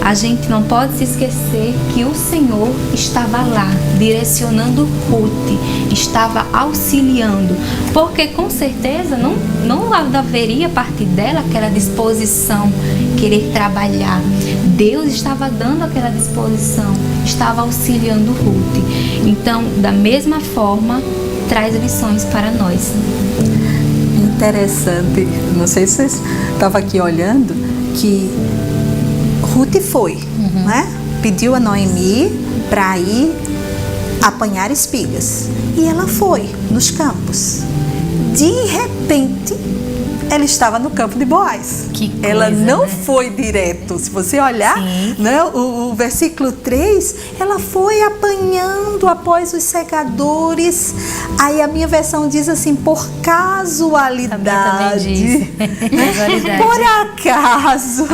A gente não pode se esquecer que o Senhor estava lá, direcionando Ruth, estava auxiliando, porque com certeza não haveria a partir dela aquela disposição, querer trabalhar. Deus estava dando aquela disposição, estava auxiliando Ruth. Então, da mesma forma, traz lições para nós. Interessante, não sei se vocês estavam aqui olhando, que Ruth foi, né? Pediu a Noemi para ir apanhar espigas. E ela foi nos campos. De repente, ela estava no campo de Boaz. Ela não foi direto. Se você olhar, né, o versículo 3, ela foi apanhando após os segadores. Aí a minha versão diz assim, por casualidade. Por acaso,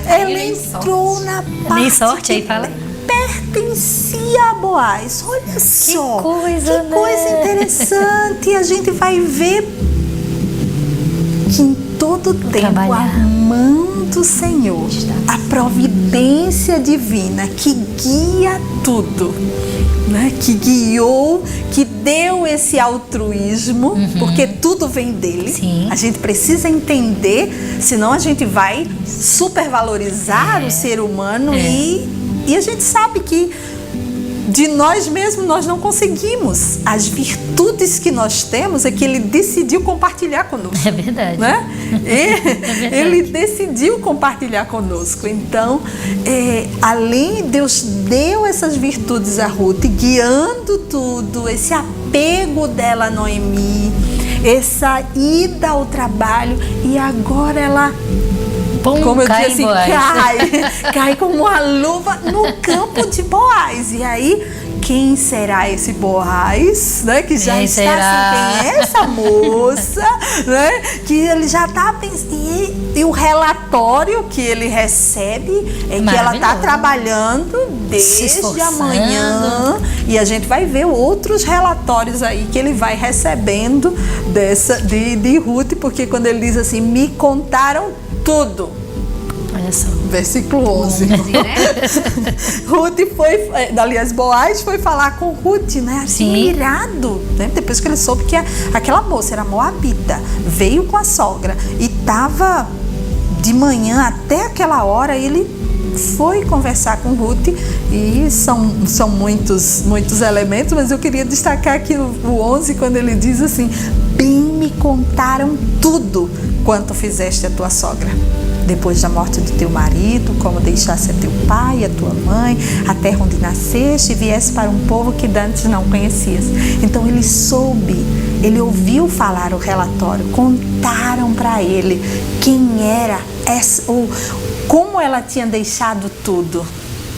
ela entrou na parte nem sorte aí, fala. Pertencia a Boaz. Olha só, coisa, que coisa interessante. E a gente vai ver que em todo tempo a mão do Senhor, a providência divina que guia tudo, né? Que guiou, que deu esse altruísmo, porque tudo vem dele. A gente precisa entender, senão a gente vai supervalorizar o ser humano e a gente sabe que de nós mesmos nós não conseguimos. As virtudes que nós temos é que ele decidiu compartilhar conosco. É verdade. Né? Ele decidiu compartilhar conosco. Então, além, Deus deu essas virtudes a Ruth, guiando tudo, esse apego dela a Noemi, essa ida ao trabalho, e agora ela, como eu disse assim, cai como uma luva no campo de Boaz. E aí, quem será esse Boaz, né? Que já está assim, quem é essa moça, né? Que ele já está pensando. E o relatório que ele recebe é que ela está trabalhando desde amanhã. E a gente vai ver outros relatórios aí que ele vai recebendo de Ruth, porque quando ele diz assim, me contaram tudo. Olha só. Versículo 11. Ruth foi, aliás, Boaz foi falar com Ruth, né? Admirado, né? Depois que ele soube que aquela moça era moabita, veio com a sogra e estava de manhã até aquela hora, ele foi conversar com Ruth, e são muitos elementos, mas eu queria destacar aqui o 11, quando ele diz assim: bem me contaram tudo quanto fizeste a tua sogra, depois da morte do teu marido, como deixasse a teu pai e a tua mãe, a terra onde nasceste, e viesse para um povo que dantes não conhecias. Então ele soube, ele ouviu falar o relatório, contaram para ele quem era essa, ou como ela tinha deixado tudo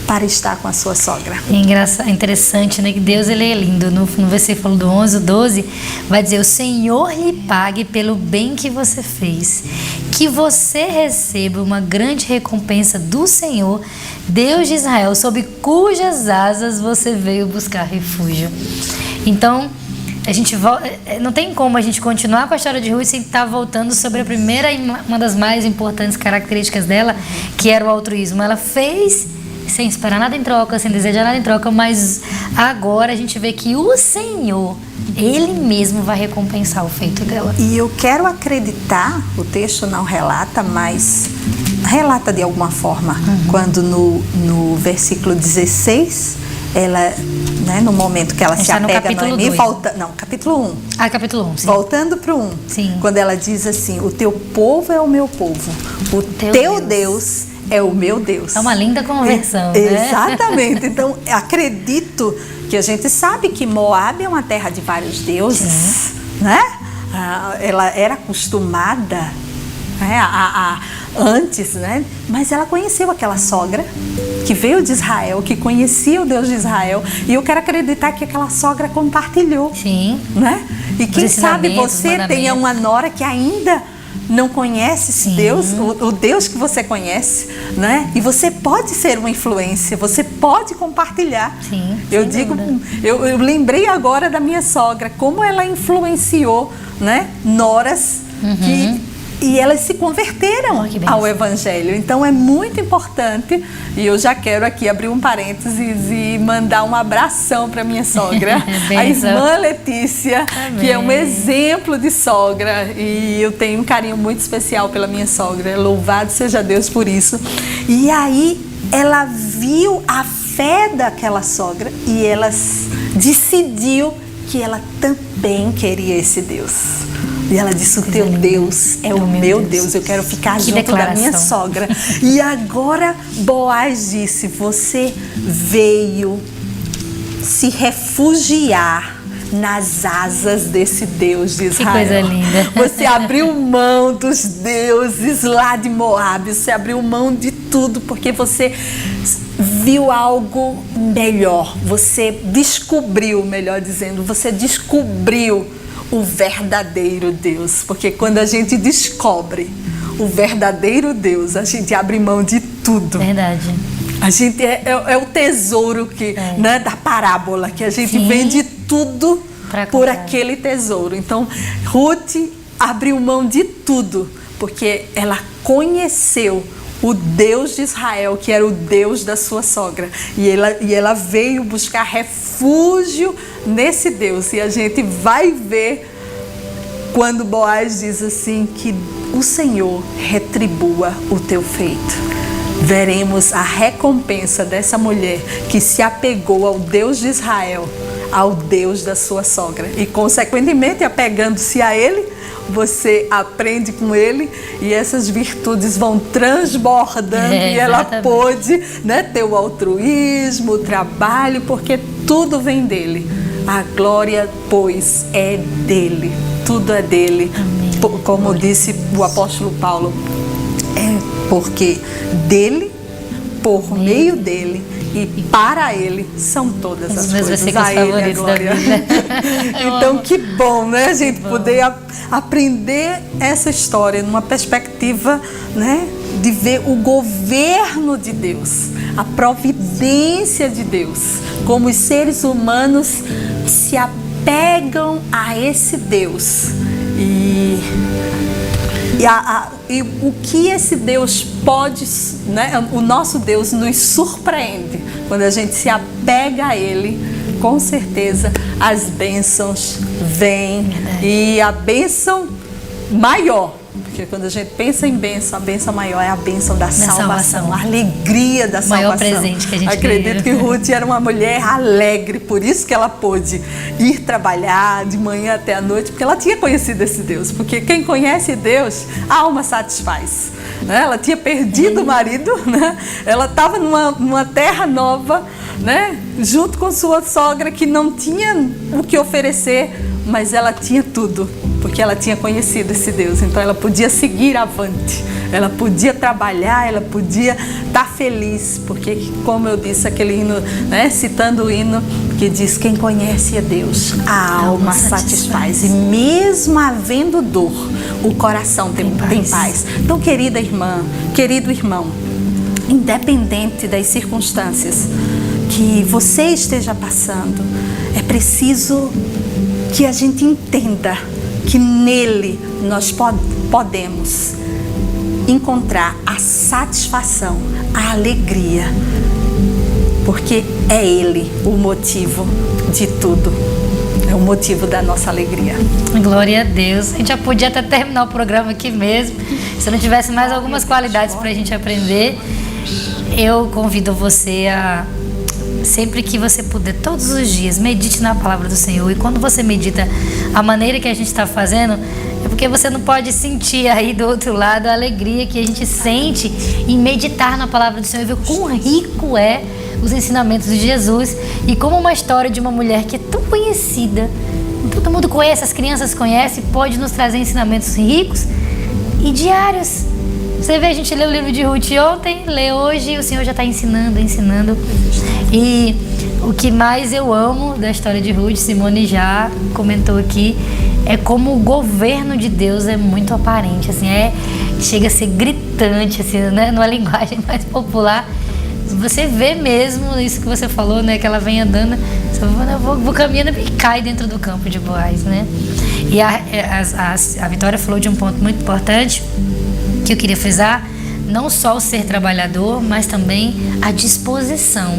para estar com a sua sogra. É interessante, né? Que Deus, ele é lindo. No versículo do 11, 12, vai dizer: o Senhor lhe pague pelo bem que você fez, que você receba uma grande recompensa do Senhor, Deus de Israel, sob cujas asas você veio buscar refúgio. Então, a gente não tem como a gente continuar com a história de Ruth sem estar voltando sobre a primeira e uma das mais importantes características dela, que era o altruísmo. Ela fez sem esperar nada em troca, sem desejar nada em troca, mas agora a gente vê que o Senhor, Ele mesmo vai recompensar o feito dela. E eu quero acreditar, o texto não relata, mas relata de alguma forma, quando no versículo 16, ela, né, no momento que ela se apega a Noemi, capítulo 1. Ah, capítulo 1, sim. Voltando para o 1, sim. Quando ela diz assim: o teu povo é o meu povo, o teu Deus é o meu Deus. É uma linda conversão, né? Exatamente. Então, acredito que a gente sabe que Moab é uma terra de vários deuses, né? Ela era acostumada, né, antes, né? Mas ela conheceu aquela sogra que veio de Israel, que conhecia o Deus de Israel, e eu quero acreditar que aquela sogra compartilhou. Sim. Né? E quem sabe você tenha uma nora que ainda não conhece esse Deus, o Deus que você conhece, né? E você pode ser uma influência, você pode compartilhar. Sim, eu lembrei agora da minha sogra, como ela influenciou, né, noras e elas se converteram ao Evangelho. Então é muito importante, e eu já quero aqui abrir um parênteses e mandar um abração para minha sogra, a irmã Letícia, que é um exemplo de sogra, e eu tenho um carinho muito especial pela minha sogra. Louvado seja Deus por isso. E aí ela viu a fé daquela sogra e ela decidiu que ela também queria esse Deus. E ela disse: o teu Deus é o meu Deus, eu quero ficar junto da minha sogra. E agora Boaz disse: você veio se refugiar nas asas desse Deus de Israel. Que coisa linda. Você abriu mão dos deuses lá de Moab, você abriu mão de tudo, porque você viu algo melhor, você descobriu, melhor dizendo, você descobriu o verdadeiro Deus, porque quando a gente descobre o verdadeiro Deus, a gente abre mão de tudo. Verdade. A gente é o tesouro né, da parábola, que a gente vende tudo por aquele tesouro. Então, Ruth abriu mão de tudo, porque ela conheceu o Deus de Israel, que era o Deus da sua sogra. E ela veio buscar refúgio nesse Deus. E a gente vai ver quando Boaz diz assim, que o Senhor retribua o teu feito. Veremos a recompensa dessa mulher que se apegou ao Deus de Israel, ao Deus da sua sogra. E, consequentemente, apegando-se a Ele, você aprende com Ele e essas virtudes vão transbordando e ela pôde, né, ter o altruísmo, o trabalho, porque tudo vem dEle. A glória, pois, é dEle. Tudo é dEle. Amém. Como disse o apóstolo Paulo, porque dEle, por meio dEle e para Ele são todas as coisas. A Ele a glória. Então, que bom, né, a gente poder aprender essa história numa perspectiva, né, de ver o governo de Deus, a providência de Deus, como os seres humanos se apegam a esse Deus. E E o que esse Deus pode, né? O nosso Deus nos surpreende quando a gente se apega a Ele. Com certeza as bênçãos vêm. E a bênção maior, porque quando a gente pensa em bênção, a bênção maior é a bênção da salvação, a alegria da salvação. O maior presente que a gente Acredito que Ruth era uma mulher alegre, por isso que ela pôde ir trabalhar de manhã até a noite, porque ela tinha conhecido esse Deus. Porque quem conhece Deus, a alma satisfaz. Né? Ela tinha perdido o marido, né? Ela estava numa terra nova, né? Junto com sua sogra que não tinha o que oferecer, mas ela tinha tudo, porque ela tinha conhecido esse Deus. Então ela podia seguir avante, ela podia trabalhar, ela podia estar feliz, porque, como eu disse, aquele hino, né? Citando o hino que diz: quem conhece a Deus, a alma satisfaz, e mesmo havendo dor, o coração tem paz. Então, querida irmã, querido irmão, independente das circunstâncias que você esteja passando, é preciso que a gente entenda que nele nós podemos encontrar a satisfação, a alegria, porque é Ele o motivo de tudo, é o motivo da nossa alegria. Glória a Deus. A gente já podia até terminar o programa aqui mesmo, se não tivesse mais algumas qualidades para a gente aprender. Eu convido você a, sempre que você puder, todos os dias, medite na palavra do Senhor. E quando você medita a maneira que a gente está fazendo, é porque você não pode sentir aí do outro lado a alegria que a gente sente em meditar na palavra do Senhor e ver quão rico é os ensinamentos de Jesus, e como uma história de uma mulher que é tão conhecida, todo mundo conhece, as crianças conhecem, pode nos trazer ensinamentos ricos e diários. Você vê, a gente leu o livro de Ruth ontem, lê hoje, e o Senhor já está ensinando. E o que mais eu amo da história de Ruth, Simone já comentou aqui, é como o governo de Deus é muito aparente, assim, chega a ser gritante, assim, né, numa linguagem mais popular. Você vê mesmo isso que você falou, né, que ela vem andando, eu vou caminhando e cai dentro do campo de Boaz, né? E a Vitória falou de um ponto muito importante que eu queria frisar: não só o ser trabalhador, mas também a disposição.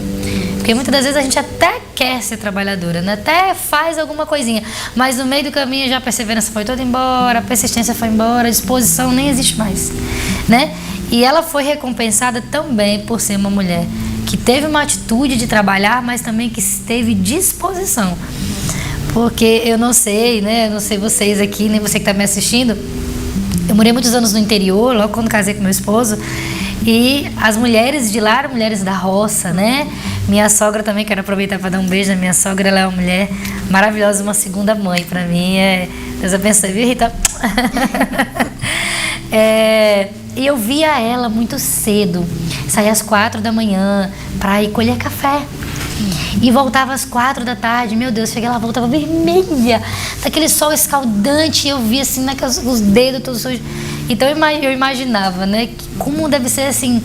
Porque muitas das vezes a gente até quer ser trabalhadora, né? Até faz alguma coisinha, mas no meio do caminho já a perseverança foi toda embora, a persistência foi embora, a disposição nem existe mais, né? E ela foi recompensada também por ser uma mulher que teve uma atitude de trabalhar, mas também que teve disposição. Porque eu não sei, né? Eu não sei vocês aqui, nem você que está me assistindo. Eu morei muitos anos no interior, logo quando casei com meu esposo, e as mulheres de lá eram mulheres da roça, né? Minha sogra também, quero aproveitar para dar um beijo na minha sogra, ela é uma mulher maravilhosa, uma segunda mãe para mim. Deus abençoe, viu, Rita? E eu via ela muito cedo, saía às 4 da manhã para ir colher café. E voltava às 4 da tarde, meu Deus, cheguei lá, voltava vermelha, daquele sol escaldante, eu via assim, os dedos todos sujos. Então eu imaginava, né, que como deve ser assim,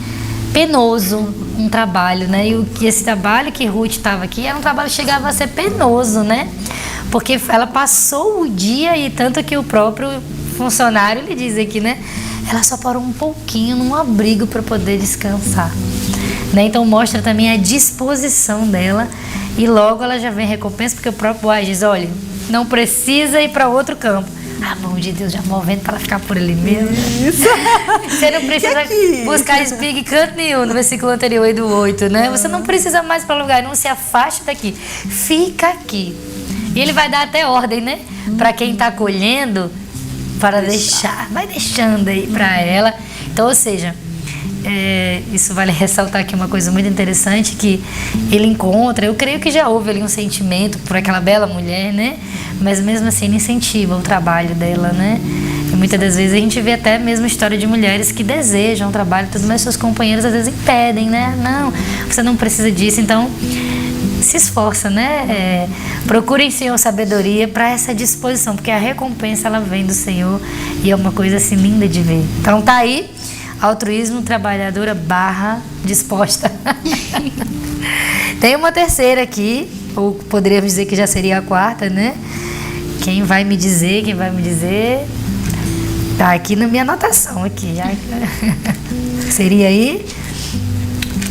penoso um trabalho, né? E esse trabalho que Ruth estava aqui era um trabalho que chegava a ser penoso, né? Porque ela passou o dia, e tanto que o próprio funcionário lhe diz aqui, né? Ela só parou um pouquinho num abrigo para poder descansar. Né? Então mostra também a disposição dela, e logo ela já vem recompensa, porque o próprio Boaz diz: olha, não precisa ir para outro campo. A mão de Deus já movendo para ela ficar por ali mesmo. Isso. Você não precisa buscar espiga em canto nenhum, no versículo anterior aí do 8, né? Você não precisa mais para lugar, não se afaste daqui, fica aqui. E ele vai dar até ordem, né? Para quem está colhendo, para deixar, vai deixando aí para ela. Então, ou seja, isso vale ressaltar aqui uma coisa muito interessante que ele encontra. Eu creio que já houve ali um sentimento por aquela bela mulher, né? Mas mesmo assim ele incentiva o trabalho dela, né? E muitas das vezes a gente vê até mesmo história de mulheres que desejam o trabalho, tudo, mas seus companheiros às vezes impedem, né? Não, você não precisa disso. Então se esforça, né? Procure em Senhor sabedoria para essa disposição, porque a recompensa ela vem do Senhor, e é uma coisa assim linda de ver. Então tá aí, altruísmo, trabalhadora / disposta. Tem uma terceira aqui, ou poderíamos dizer que já seria a quarta, né? Quem vai me dizer? Tá aqui na minha anotação aqui. Seria aí.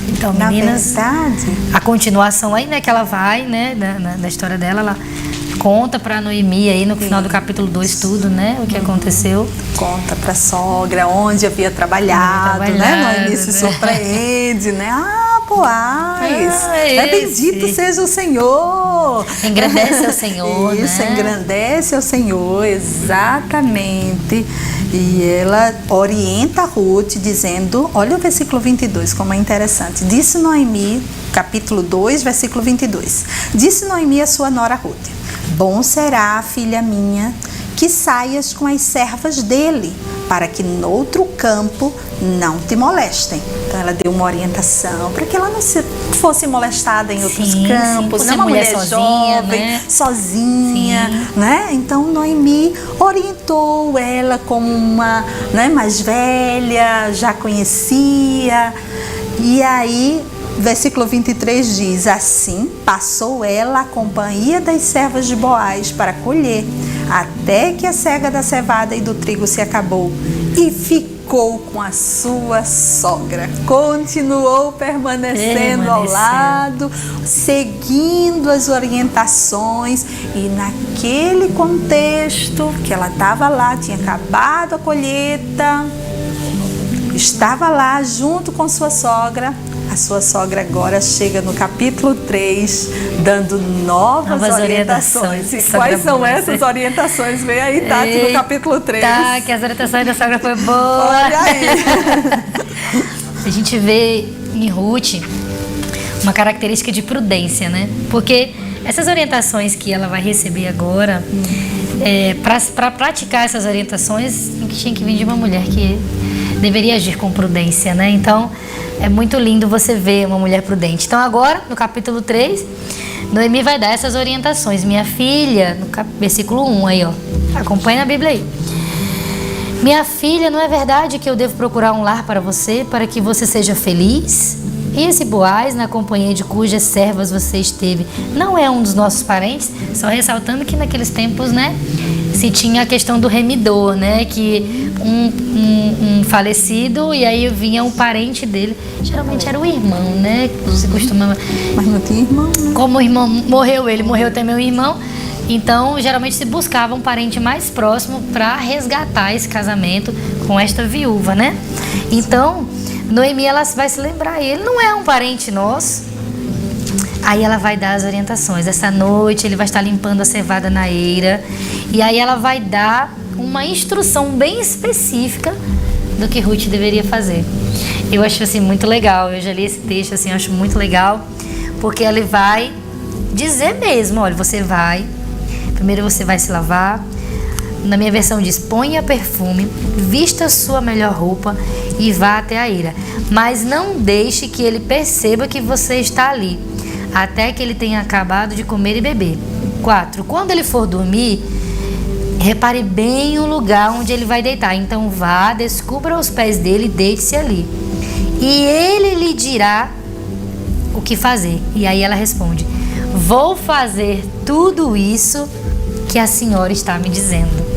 Então, meninas, na verdade, a continuação aí, né, que ela vai, né, da história dela, ela conta pra Noemi aí no final do capítulo 2 tudo, né, o que aconteceu. conta pra sogra onde havia trabalhado, né? Noemi se surpreende, né? Boaz, bendito seja o Senhor. Engrandece ao Senhor, Isso, né? engrandece ao Senhor, exatamente. E ela orienta Ruth dizendo, olha o versículo 22, como é interessante. Disse Noemi, capítulo 2, versículo 22. Disse Noemi a sua nora Ruth: bom será, filha minha, que saias com as servas dele, para que noutro campo não te molestem. Então ela deu uma orientação para que ela não fosse molestada em outros campos, né? Uma mulher sozinha, jovem, né? sozinha, né? Então Noemi orientou ela como uma, né, mais velha, já conhecia. E aí, versículo 23 diz: assim passou ela a companhia das servas de Boaz para colher, até que a cega da cevada e do trigo se acabou, e ficou com a sua sogra. Continuou permanecendo ao lado, seguindo as orientações, e naquele contexto que ela estava lá, tinha acabado a colheita, estava lá junto com sua sogra. A sua sogra agora chega no capítulo 3, dando novas orientações. E quais são essas orientações? Vem aí, Tati, no capítulo 3. Tá, que as orientações da sogra foi boa. Olha aí. A gente vê em Ruth uma característica de prudência, né? Porque essas orientações que ela vai receber agora, para praticar essas orientações, tinha que vir de uma mulher que deveria agir com prudência, né? Então, é muito lindo você ver uma mulher prudente. Então, agora, no capítulo 3, Noemi vai dar essas orientações. Minha filha, no versículo 1 aí, ó. Acompanha a Bíblia aí. Minha filha, não é verdade que eu devo procurar um lar para você, para que você seja feliz? E esse Boaz, na companhia de cujas servas você esteve, não é um dos nossos parentes? Só ressaltando que naqueles tempos, né, se tinha a questão do remidor, né, que um falecido e aí vinha um parente dele, geralmente era o irmão, né, que se costumava... Mas não tinha irmão, né? Como o irmão morreu, ele morreu também o irmão, então geralmente se buscava um parente mais próximo para resgatar esse casamento com esta viúva, né? Então Noemi, ela vai se lembrar, ele não é um parente nosso. Aí ela vai dar as orientações. Essa noite ele vai estar limpando a cevada na eira. E aí ela vai dar uma instrução bem específica do que Ruth deveria fazer. Eu acho assim muito legal. Eu já li esse texto assim, eu acho muito legal, porque ela vai dizer mesmo, olha, primeiro você vai se lavar. Na minha versão diz: ponha perfume, vista sua melhor roupa e vá até a eira. Mas não deixe que ele perceba que você está ali, até que ele tenha acabado de comer e beber. 4. Quando ele for dormir, repare bem o lugar onde ele vai deitar. Então vá, descubra os pés dele e deite-se ali. E ele lhe dirá o que fazer. E aí ela responde: vou fazer tudo isso que a senhora está me dizendo.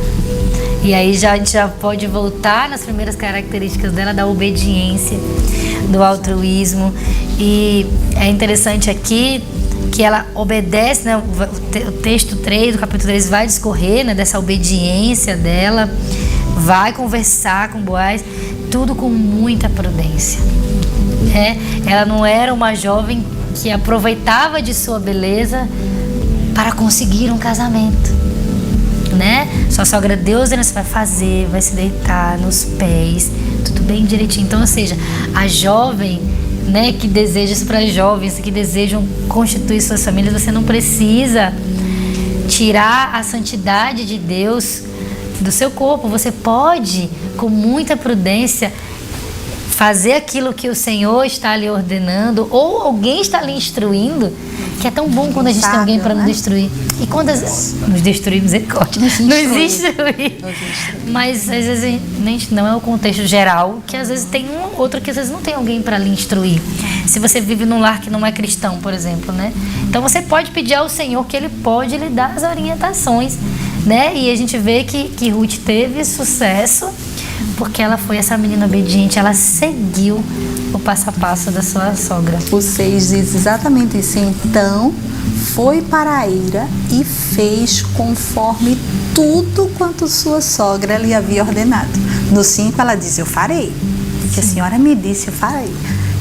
E aí a gente já pode voltar nas primeiras características dela, da obediência, do altruísmo. E é interessante aqui que ela obedece, né? O texto 3, do capítulo 3 vai discorrer, né, dessa obediência dela, vai conversar com Boaz, tudo com muita prudência. Ela não era uma jovem que aproveitava de sua beleza para conseguir um casamento, né? Sua sogra, Deus, você vai fazer, vai se deitar nos pés, tudo bem direitinho. Então, ou seja, a jovem, né, que deseja isso para jovens que desejam constituir suas famílias, você não precisa tirar a santidade de Deus do seu corpo. Você pode, com muita prudência, fazer aquilo que o Senhor está lhe ordenando, ou alguém está lhe instruindo, que é tão bom quando a gente tem alguém para nos destruir. E quando nos destruir, misericórdia, nos instruir. Mas às vezes não é o contexto geral, que às vezes tem um outro que às vezes não tem alguém para lhe instruir. Se você vive num lar que não é cristão, por exemplo, né? Então você pode pedir ao Senhor que Ele pode lhe dar as orientações, né? E a gente vê que Ruth teve sucesso Porque ela foi essa menina obediente, ela seguiu o passo a passo da sua sogra. O 6 diz exatamente isso. Então foi para a eira e fez conforme tudo quanto sua sogra lhe havia ordenado. No 5 ela diz, eu farei, que a senhora me disse, eu farei.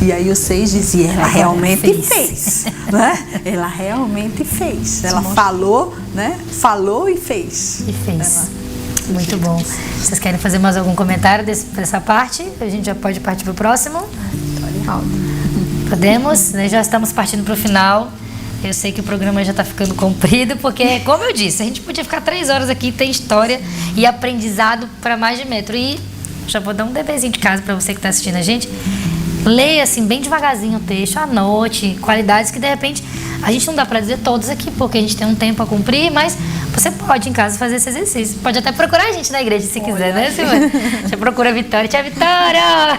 E aí o 6 diz, e ela realmente fez, né? Ela realmente fez. Ela falou, né? Falou e fez. E fez. Muito bom. Vocês querem fazer mais algum comentário dessa parte? A gente já pode partir para o próximo? Podemos? Né? Já estamos partindo para o final. Eu sei que o programa já está ficando comprido, porque, como eu disse, a gente podia ficar 3 horas aqui, tem história e aprendizado para mais de metro. E já vou dar um deverzinho de casa para você que está assistindo a gente. Leia assim, bem devagarzinho o texto, anote qualidades que de repente a gente não dá para dizer todos aqui, porque a gente tem um tempo a cumprir, mas você pode em casa fazer esse exercício. Pode até procurar a gente na igreja se quiser, né, Simone? Você procura a Vitória. Tia Vitória!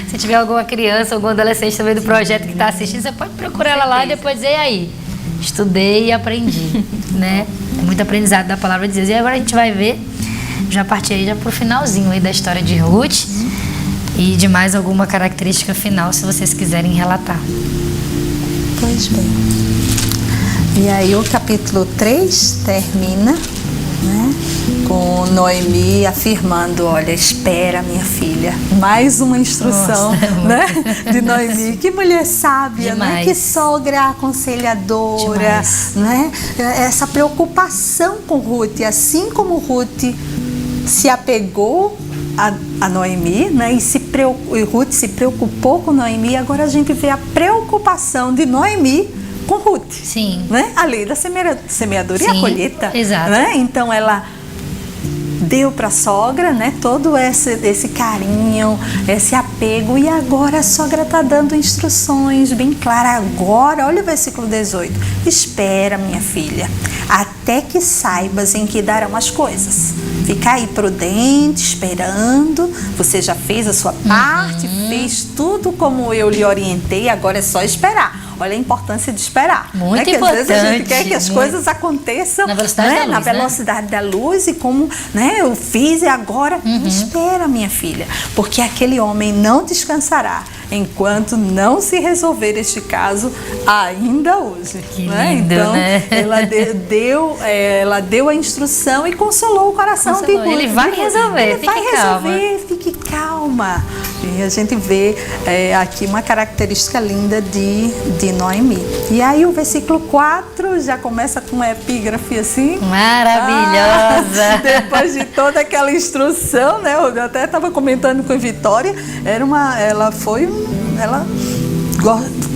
Se tiver alguma criança, algum adolescente também do projeto que está assistindo, você pode procurar ela lá e depois dizer, e aí? Estudei e aprendi, né? É muito aprendizado da palavra de Deus. E agora a gente vai ver, já parti aí já pro finalzinho aí da história de Ruth e de mais alguma característica final, se vocês quiserem relatar. Pois bem. E aí o capítulo 3 termina, né, com Noemi afirmando, olha, espera minha filha. Mais uma instrução. Nossa, né, de Noemi. Que mulher sábia, né? Que sogra aconselhadora. Né? Essa preocupação com Ruth. Assim como Ruth se apegou a Noemi, né? E Ruth se preocupou com Noemi, agora a gente vê a preocupação de Noemi com Ruth. Sim. Né? A lei da semeadura e a colheita. Exato. Né? Então ela deu para a sogra, né, todo esse carinho, esse apego, e agora a sogra está dando instruções bem claras. Agora, olha o versículo 18: espera, minha filha, até que saibas em que darão as coisas. Fica aí prudente, esperando. Você já fez a sua parte, fez tudo como eu lhe orientei, agora é só esperar. Olha a importância de esperar. Muito né? importante. Às vezes a gente quer que as coisas aconteçam na velocidade, né? da luz, na velocidade da luz, e como, né, eu fiz e agora. Espera, minha filha, porque aquele homem não descansará enquanto não se resolver este caso ainda hoje. Que né? lindo, então, né? ela deu a instrução e consolou o coração de Ruth. Ele vai resolver, Ele vai resolver, fique calma. E a gente vê aqui uma característica linda de Noemi. E aí o versículo 4 já começa com uma epígrafe assim. Maravilhosa! Depois de toda aquela instrução, né? Eu até estava comentando com a Vitória, ela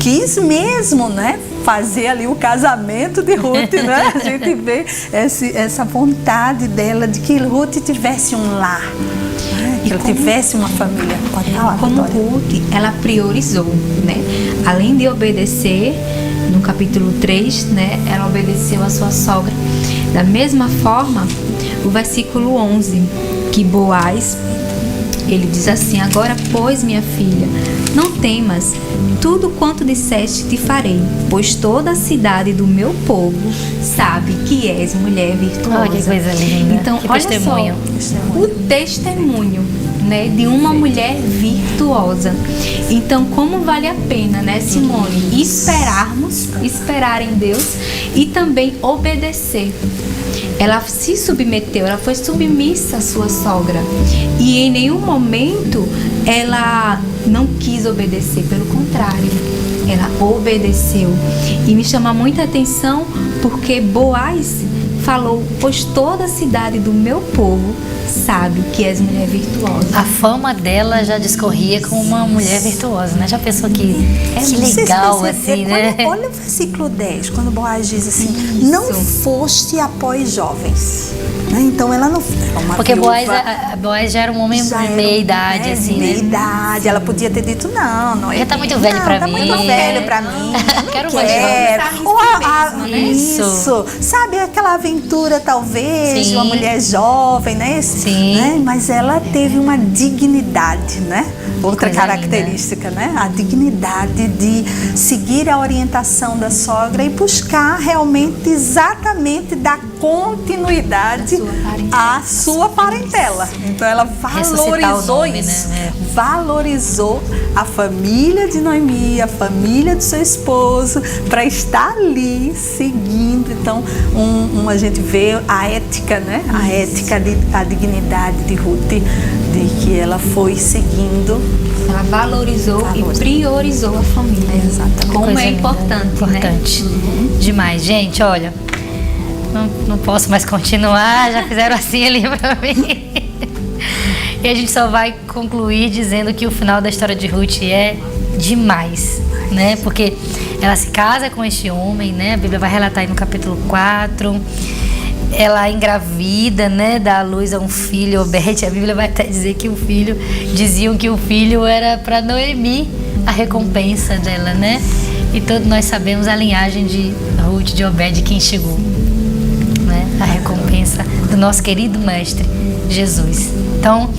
quis mesmo, né, fazer ali o casamento de Ruth, né? A gente vê essa vontade dela de que Ruth tivesse um lar, né? Que ela tivesse uma família. Pode falar, como Vitória. Ruth, ela priorizou, né? Além de obedecer, no capítulo 3, né, ela obedeceu a sua sogra. Da mesma forma, o versículo 11, que Boaz, ele diz assim: agora, pois, minha filha, não temas, tudo quanto disseste te farei, pois toda a cidade do meu povo sabe que és mulher virtuosa. Oh, que coisa linda. Então, que olha testemunho. só, o testemunho, né, de uma mulher virtuosa. Então, como vale a pena, né, Simone, esperar em Deus e também obedecer. Ela se submeteu, ela foi submissa à sua sogra. E em nenhum momento ela não quis obedecer, pelo contrário, ela obedeceu. E me chama muita atenção porque Boaz falou: pois toda a cidade do meu povo sabe que és mulher virtuosa. A fama dela já discorria como uma mulher virtuosa, né? Já pensou que legal, assim, né? Olha o versículo 10, quando Boaz diz assim: não foste após jovens. Né? Então ela não foi uma porque viúva, Boaz já era um homem de meia idade, assim, né? Meia idade. Ela podia ter dito: não já tá muito velho pra mim. Tá muito velho pra mim. Quero mais mais Isso. Sabe aquela aventura, talvez, Sim. de uma mulher jovem, né? Sim. Né? Mas ela teve uma dignidade, né? Outra Coisa característica, né? A dignidade de seguir a orientação da sogra e buscar realmente, exatamente, dar continuidade à sua parentela. Então ela Ressuscitar o valorizou nome, isso. né? Valorizou a família de Noemi, a família do seu esposo, para estar ali seguindo. Então, a gente vê a ética, né? A ética, a dignidade de Ruth, de que ela foi seguindo. Ela valorizou e priorizou a família. Exatamente. Como Coisa é linda, importante, né? importante. Demais. Gente, olha, não posso mais continuar, já fizeram assim ali pra mim. E a gente só vai concluir dizendo que o final da história de Ruth é demais, né? Porque ela se casa com este homem, né? A Bíblia vai relatar aí no capítulo 4. Ela engravida, né? Dá à luz a um filho, Obed. A Bíblia vai até dizer que diziam que o filho era para Noemi, a recompensa dela, né? E todos nós sabemos a linhagem de Ruth, de Obed, quem chegou, né? A recompensa do nosso querido mestre Jesus. Então,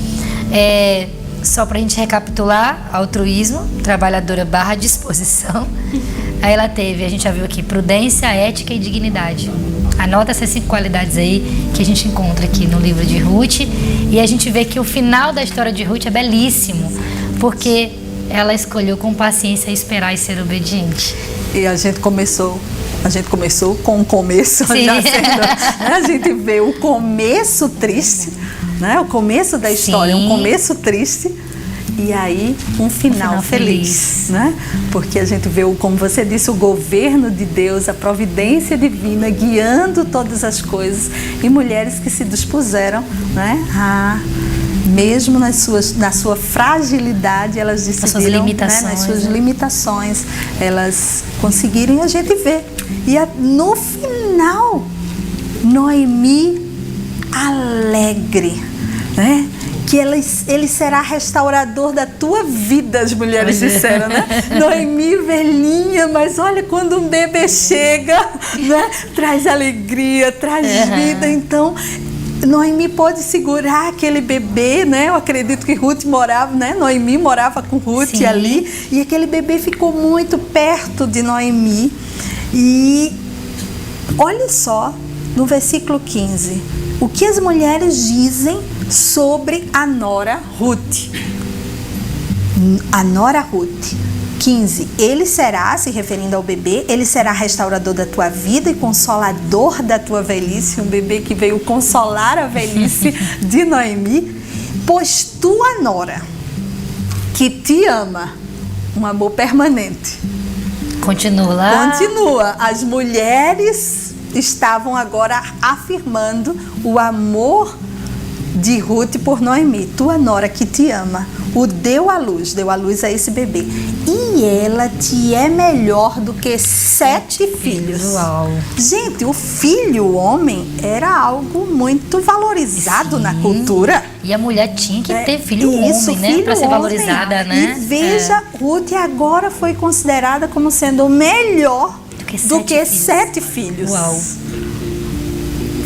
só para a gente recapitular: altruísmo, trabalhadora / disposição. Aí ela teve, a gente já viu aqui, prudência, ética e dignidade. Anota essas 5 qualidades aí que a gente encontra aqui no livro de Ruth. E a gente vê que o final da história de Ruth é belíssimo, porque ela escolheu com paciência esperar e ser obediente. E a gente começou com o começo, Sim. já sendo, né? A gente vê o começo triste, né? O começo da história, Sim. um começo triste, e aí um final feliz, né? Porque a gente vê, como você disse, o governo de Deus, a providência divina guiando todas as coisas, e mulheres que se dispuseram, né? Mesmo na sua fragilidade, elas decidiram, limitações, né? Nas suas né? limitações, elas conseguirem, a gente vê. E no final, Noemi alegre, né? Que ele será restaurador da tua vida, as mulheres disseram, né? Noemi velhinha, mas olha, quando um bebê chega, né? Traz alegria, traz vida. Então, Noemi pôde segurar aquele bebê, né? Eu acredito que Ruth morava, né? Noemi morava com Ruth Sim. ali, e aquele bebê ficou muito perto de Noemi. E olha só, no versículo 15, o que as mulheres dizem sobre a nora Ruth. A nora Ruth. 15. Ele será, se referindo ao bebê, ele será restaurador da tua vida e consolador da tua velhice. Um bebê que veio consolar a velhice de Noemi. Pois tua nora, que te ama, um amor permanente. Continua lá. Continua. As mulheres estavam agora afirmando o amor de Ruth por Noemi. Tua nora que te ama, o deu à luz a esse bebê. E ela te é melhor do que 7 filhos. Uau. Gente, o filho, o homem, era algo muito valorizado na cultura. E a mulher tinha que ter filho Isso, homem, né? filho Pra ser homem. valorizada, né? E veja, Ruth agora foi considerada como sendo melhor do que 7 filhos. Uau.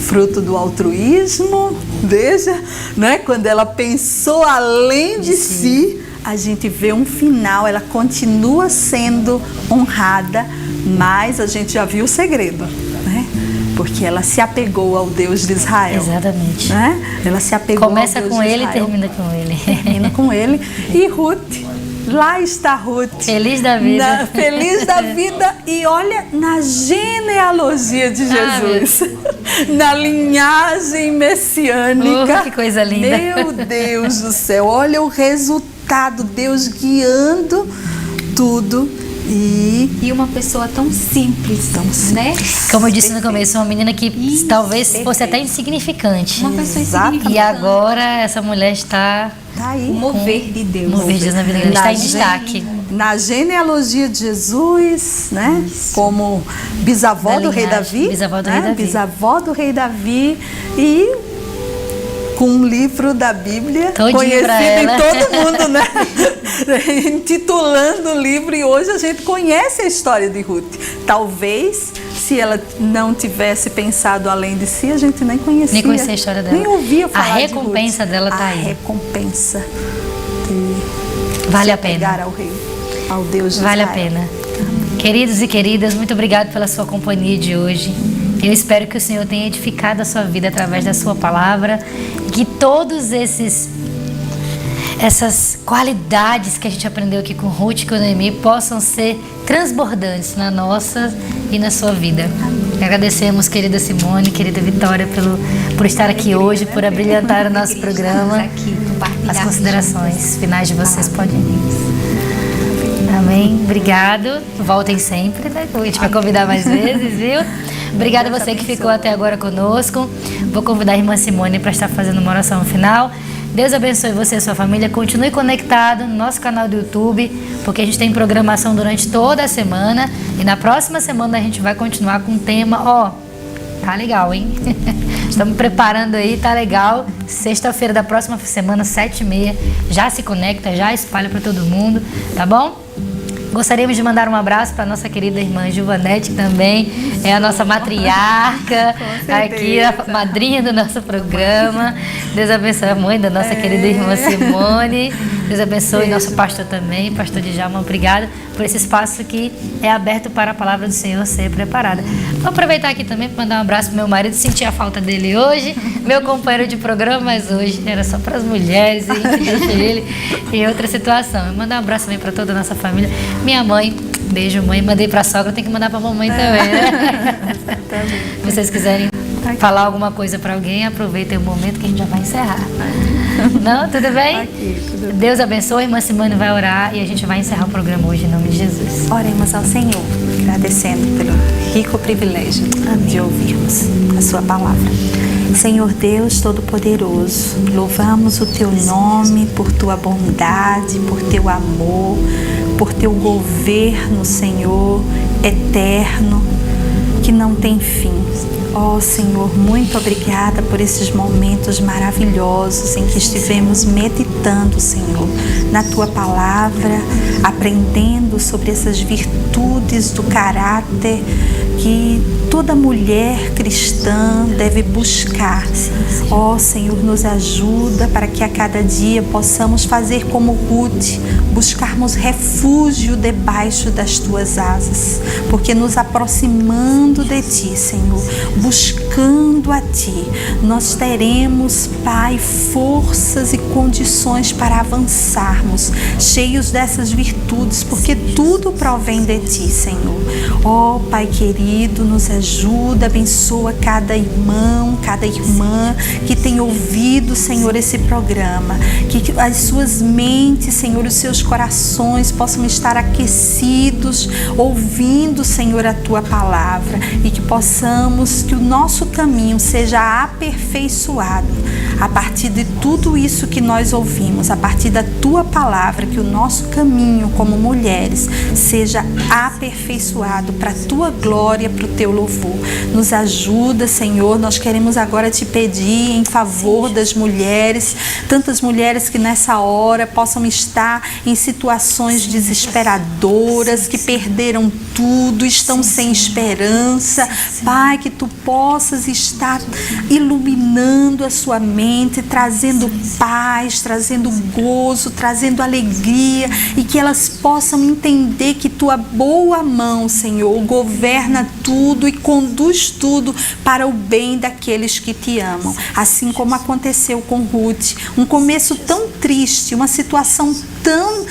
Fruto do altruísmo, veja, né? Quando ela pensou além de si, a gente vê um final, ela continua sendo honrada, mas a gente já viu o segredo, né? Porque ela se apegou ao Deus de Israel. Exatamente. Né? Ela se apegou Começa ao Deus com de ele e Israel. termina com ele. Termina com ele. E Ruth, lá está Ruth. Feliz da vida. Feliz da vida. E olha, na genealogia de Jesus. Na linhagem messiânica. Que coisa linda. Meu Deus do céu. Olha o resultado. Deus guiando tudo. E uma pessoa tão simples, né? Como eu disse no começo, uma menina que talvez fosse até insignificante. Uma pessoa Exato. insignificante. E agora essa mulher está... tá aí. O mover de Deus. Mover de Deus na vida dela. Está em Na destaque. Na genealogia de Jesus, né? Como bisavó Da do rei linhagem, Davi. bisavó do né? rei Davi. Bisavó do rei Davi. E com um livro da Bíblia Todinho conhecido pra em ela. todo mundo, né? Intitulando o livro, e hoje a gente conhece a história de Ruth. Talvez se ela não tivesse pensado além de si, a gente nem conhecia. Nem conhecia a história dela. Nem ouvia falar A recompensa dela tá aí. A recompensa de Vale se a pena. apegar ao rei, ao Deus de Vale a Israel. pena. Queridos e queridas, muito obrigado pela sua companhia de hoje. Eu espero que o Senhor tenha edificado a sua vida através da sua palavra, que todos essas qualidades que a gente aprendeu aqui com Ruth e com Noemi possam ser transbordantes na nossa e na sua vida. Agradecemos, querida Simone, querida Vitória, por estar aqui hoje, por abrilhantar o nosso programa. As considerações finais de vocês podem ir. Amém. Obrigado. Voltem sempre, né? A gente vai convidar mais vezes, viu? Obrigada a você que ficou até agora conosco. Vou convidar a irmã Simone para estar fazendo uma oração final. Deus abençoe você e sua família. Continue conectado no nosso canal do YouTube, porque a gente tem programação durante toda a semana. E na próxima semana a gente vai continuar com um tema, tá legal, hein? Estamos preparando aí, tá legal. Sexta-feira da próxima semana, 7h30. Já se conecta, já espalha para todo mundo, tá bom? Gostaríamos de mandar um abraço para a nossa querida irmã Gilvanete, que também é a nossa matriarca, aqui a madrinha do nosso programa. Deus abençoe a mãe da nossa querida irmã Simone. Deus abençoe nosso pastor também, pastor Djalma. Obrigada por esse espaço que é aberto para a palavra do Senhor ser preparada. Vou aproveitar aqui também para mandar um abraço para meu marido, sentir a falta dele hoje, meu companheiro de programa, mas hoje era só para as mulheres, e a gente deixa ele em outra situação. Vou mandar um abraço também para toda a nossa família. Minha mãe, beijo mãe, mandei para a sogra, tem que mandar para a mamãe também, né? Se vocês quiserem falar alguma coisa para alguém, aproveitem o momento que a gente já vai encerrar. Não? Tudo bem? Aqui, tudo bem. Deus abençoe, a irmã Simone vai orar e a gente vai encerrar o programa hoje em nome de Jesus. Oremos ao Senhor, agradecendo pelo rico privilégio de ouvirmos a sua palavra. Senhor Deus Todo-Poderoso, louvamos o Teu nome por Tua bondade, por Teu amor, por Teu governo, Senhor, eterno, que não tem fim. Ó Senhor, muito obrigada por esses momentos maravilhosos em que estivemos meditando, Senhor, na Tua palavra, aprendendo sobre essas virtudes do caráter que toda mulher cristã deve buscar. Ó Senhor, nos ajuda para que a cada dia possamos fazer como Ruth, buscarmos refúgio debaixo das Tuas asas, porque nos aproximando de Ti, Senhor, buscando a Ti, nós teremos, Pai, forças e condições para avançarmos, cheios dessas virtudes, porque tudo provém de Ti, Senhor. Ó Pai querido, nos ajuda, abençoa cada irmão, cada irmã que tem ouvido, Senhor, esse programa, que as suas mentes, Senhor, os seus corações possam estar aquecidos, ouvindo, Senhor, a Tua palavra, e que possamos, que o nosso caminho seja aperfeiçoado a partir de tudo isso que nós ouvimos, a partir da Tua palavra, que o nosso caminho como mulheres seja aperfeiçoado para a Tua glória, para o Teu louvor. Nos ajuda, Senhor, nós queremos agora Te pedir em favor das mulheres, tantas mulheres que nessa hora possam estar em situações desesperadoras, que perderam tudo, estão sem esperança. Pai, que Tu possas estar iluminando a sua mente, trazendo paz, trazendo gozo, trazendo alegria, e que elas possam entender que Tua boa mão, Senhor, governa tudo e conduz tudo para o bem daqueles que Te amam. Assim como aconteceu com Ruth, um começo tão triste, uma situação tão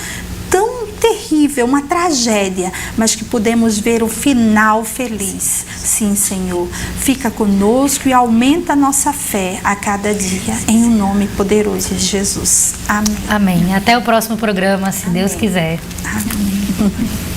terrível, uma tragédia, mas que podemos ver o final feliz. Sim, Senhor, fica conosco e aumenta a nossa fé a cada dia, em um nome poderoso de Jesus. Amém. Amém. Até o próximo programa, se Deus quiser. Amém.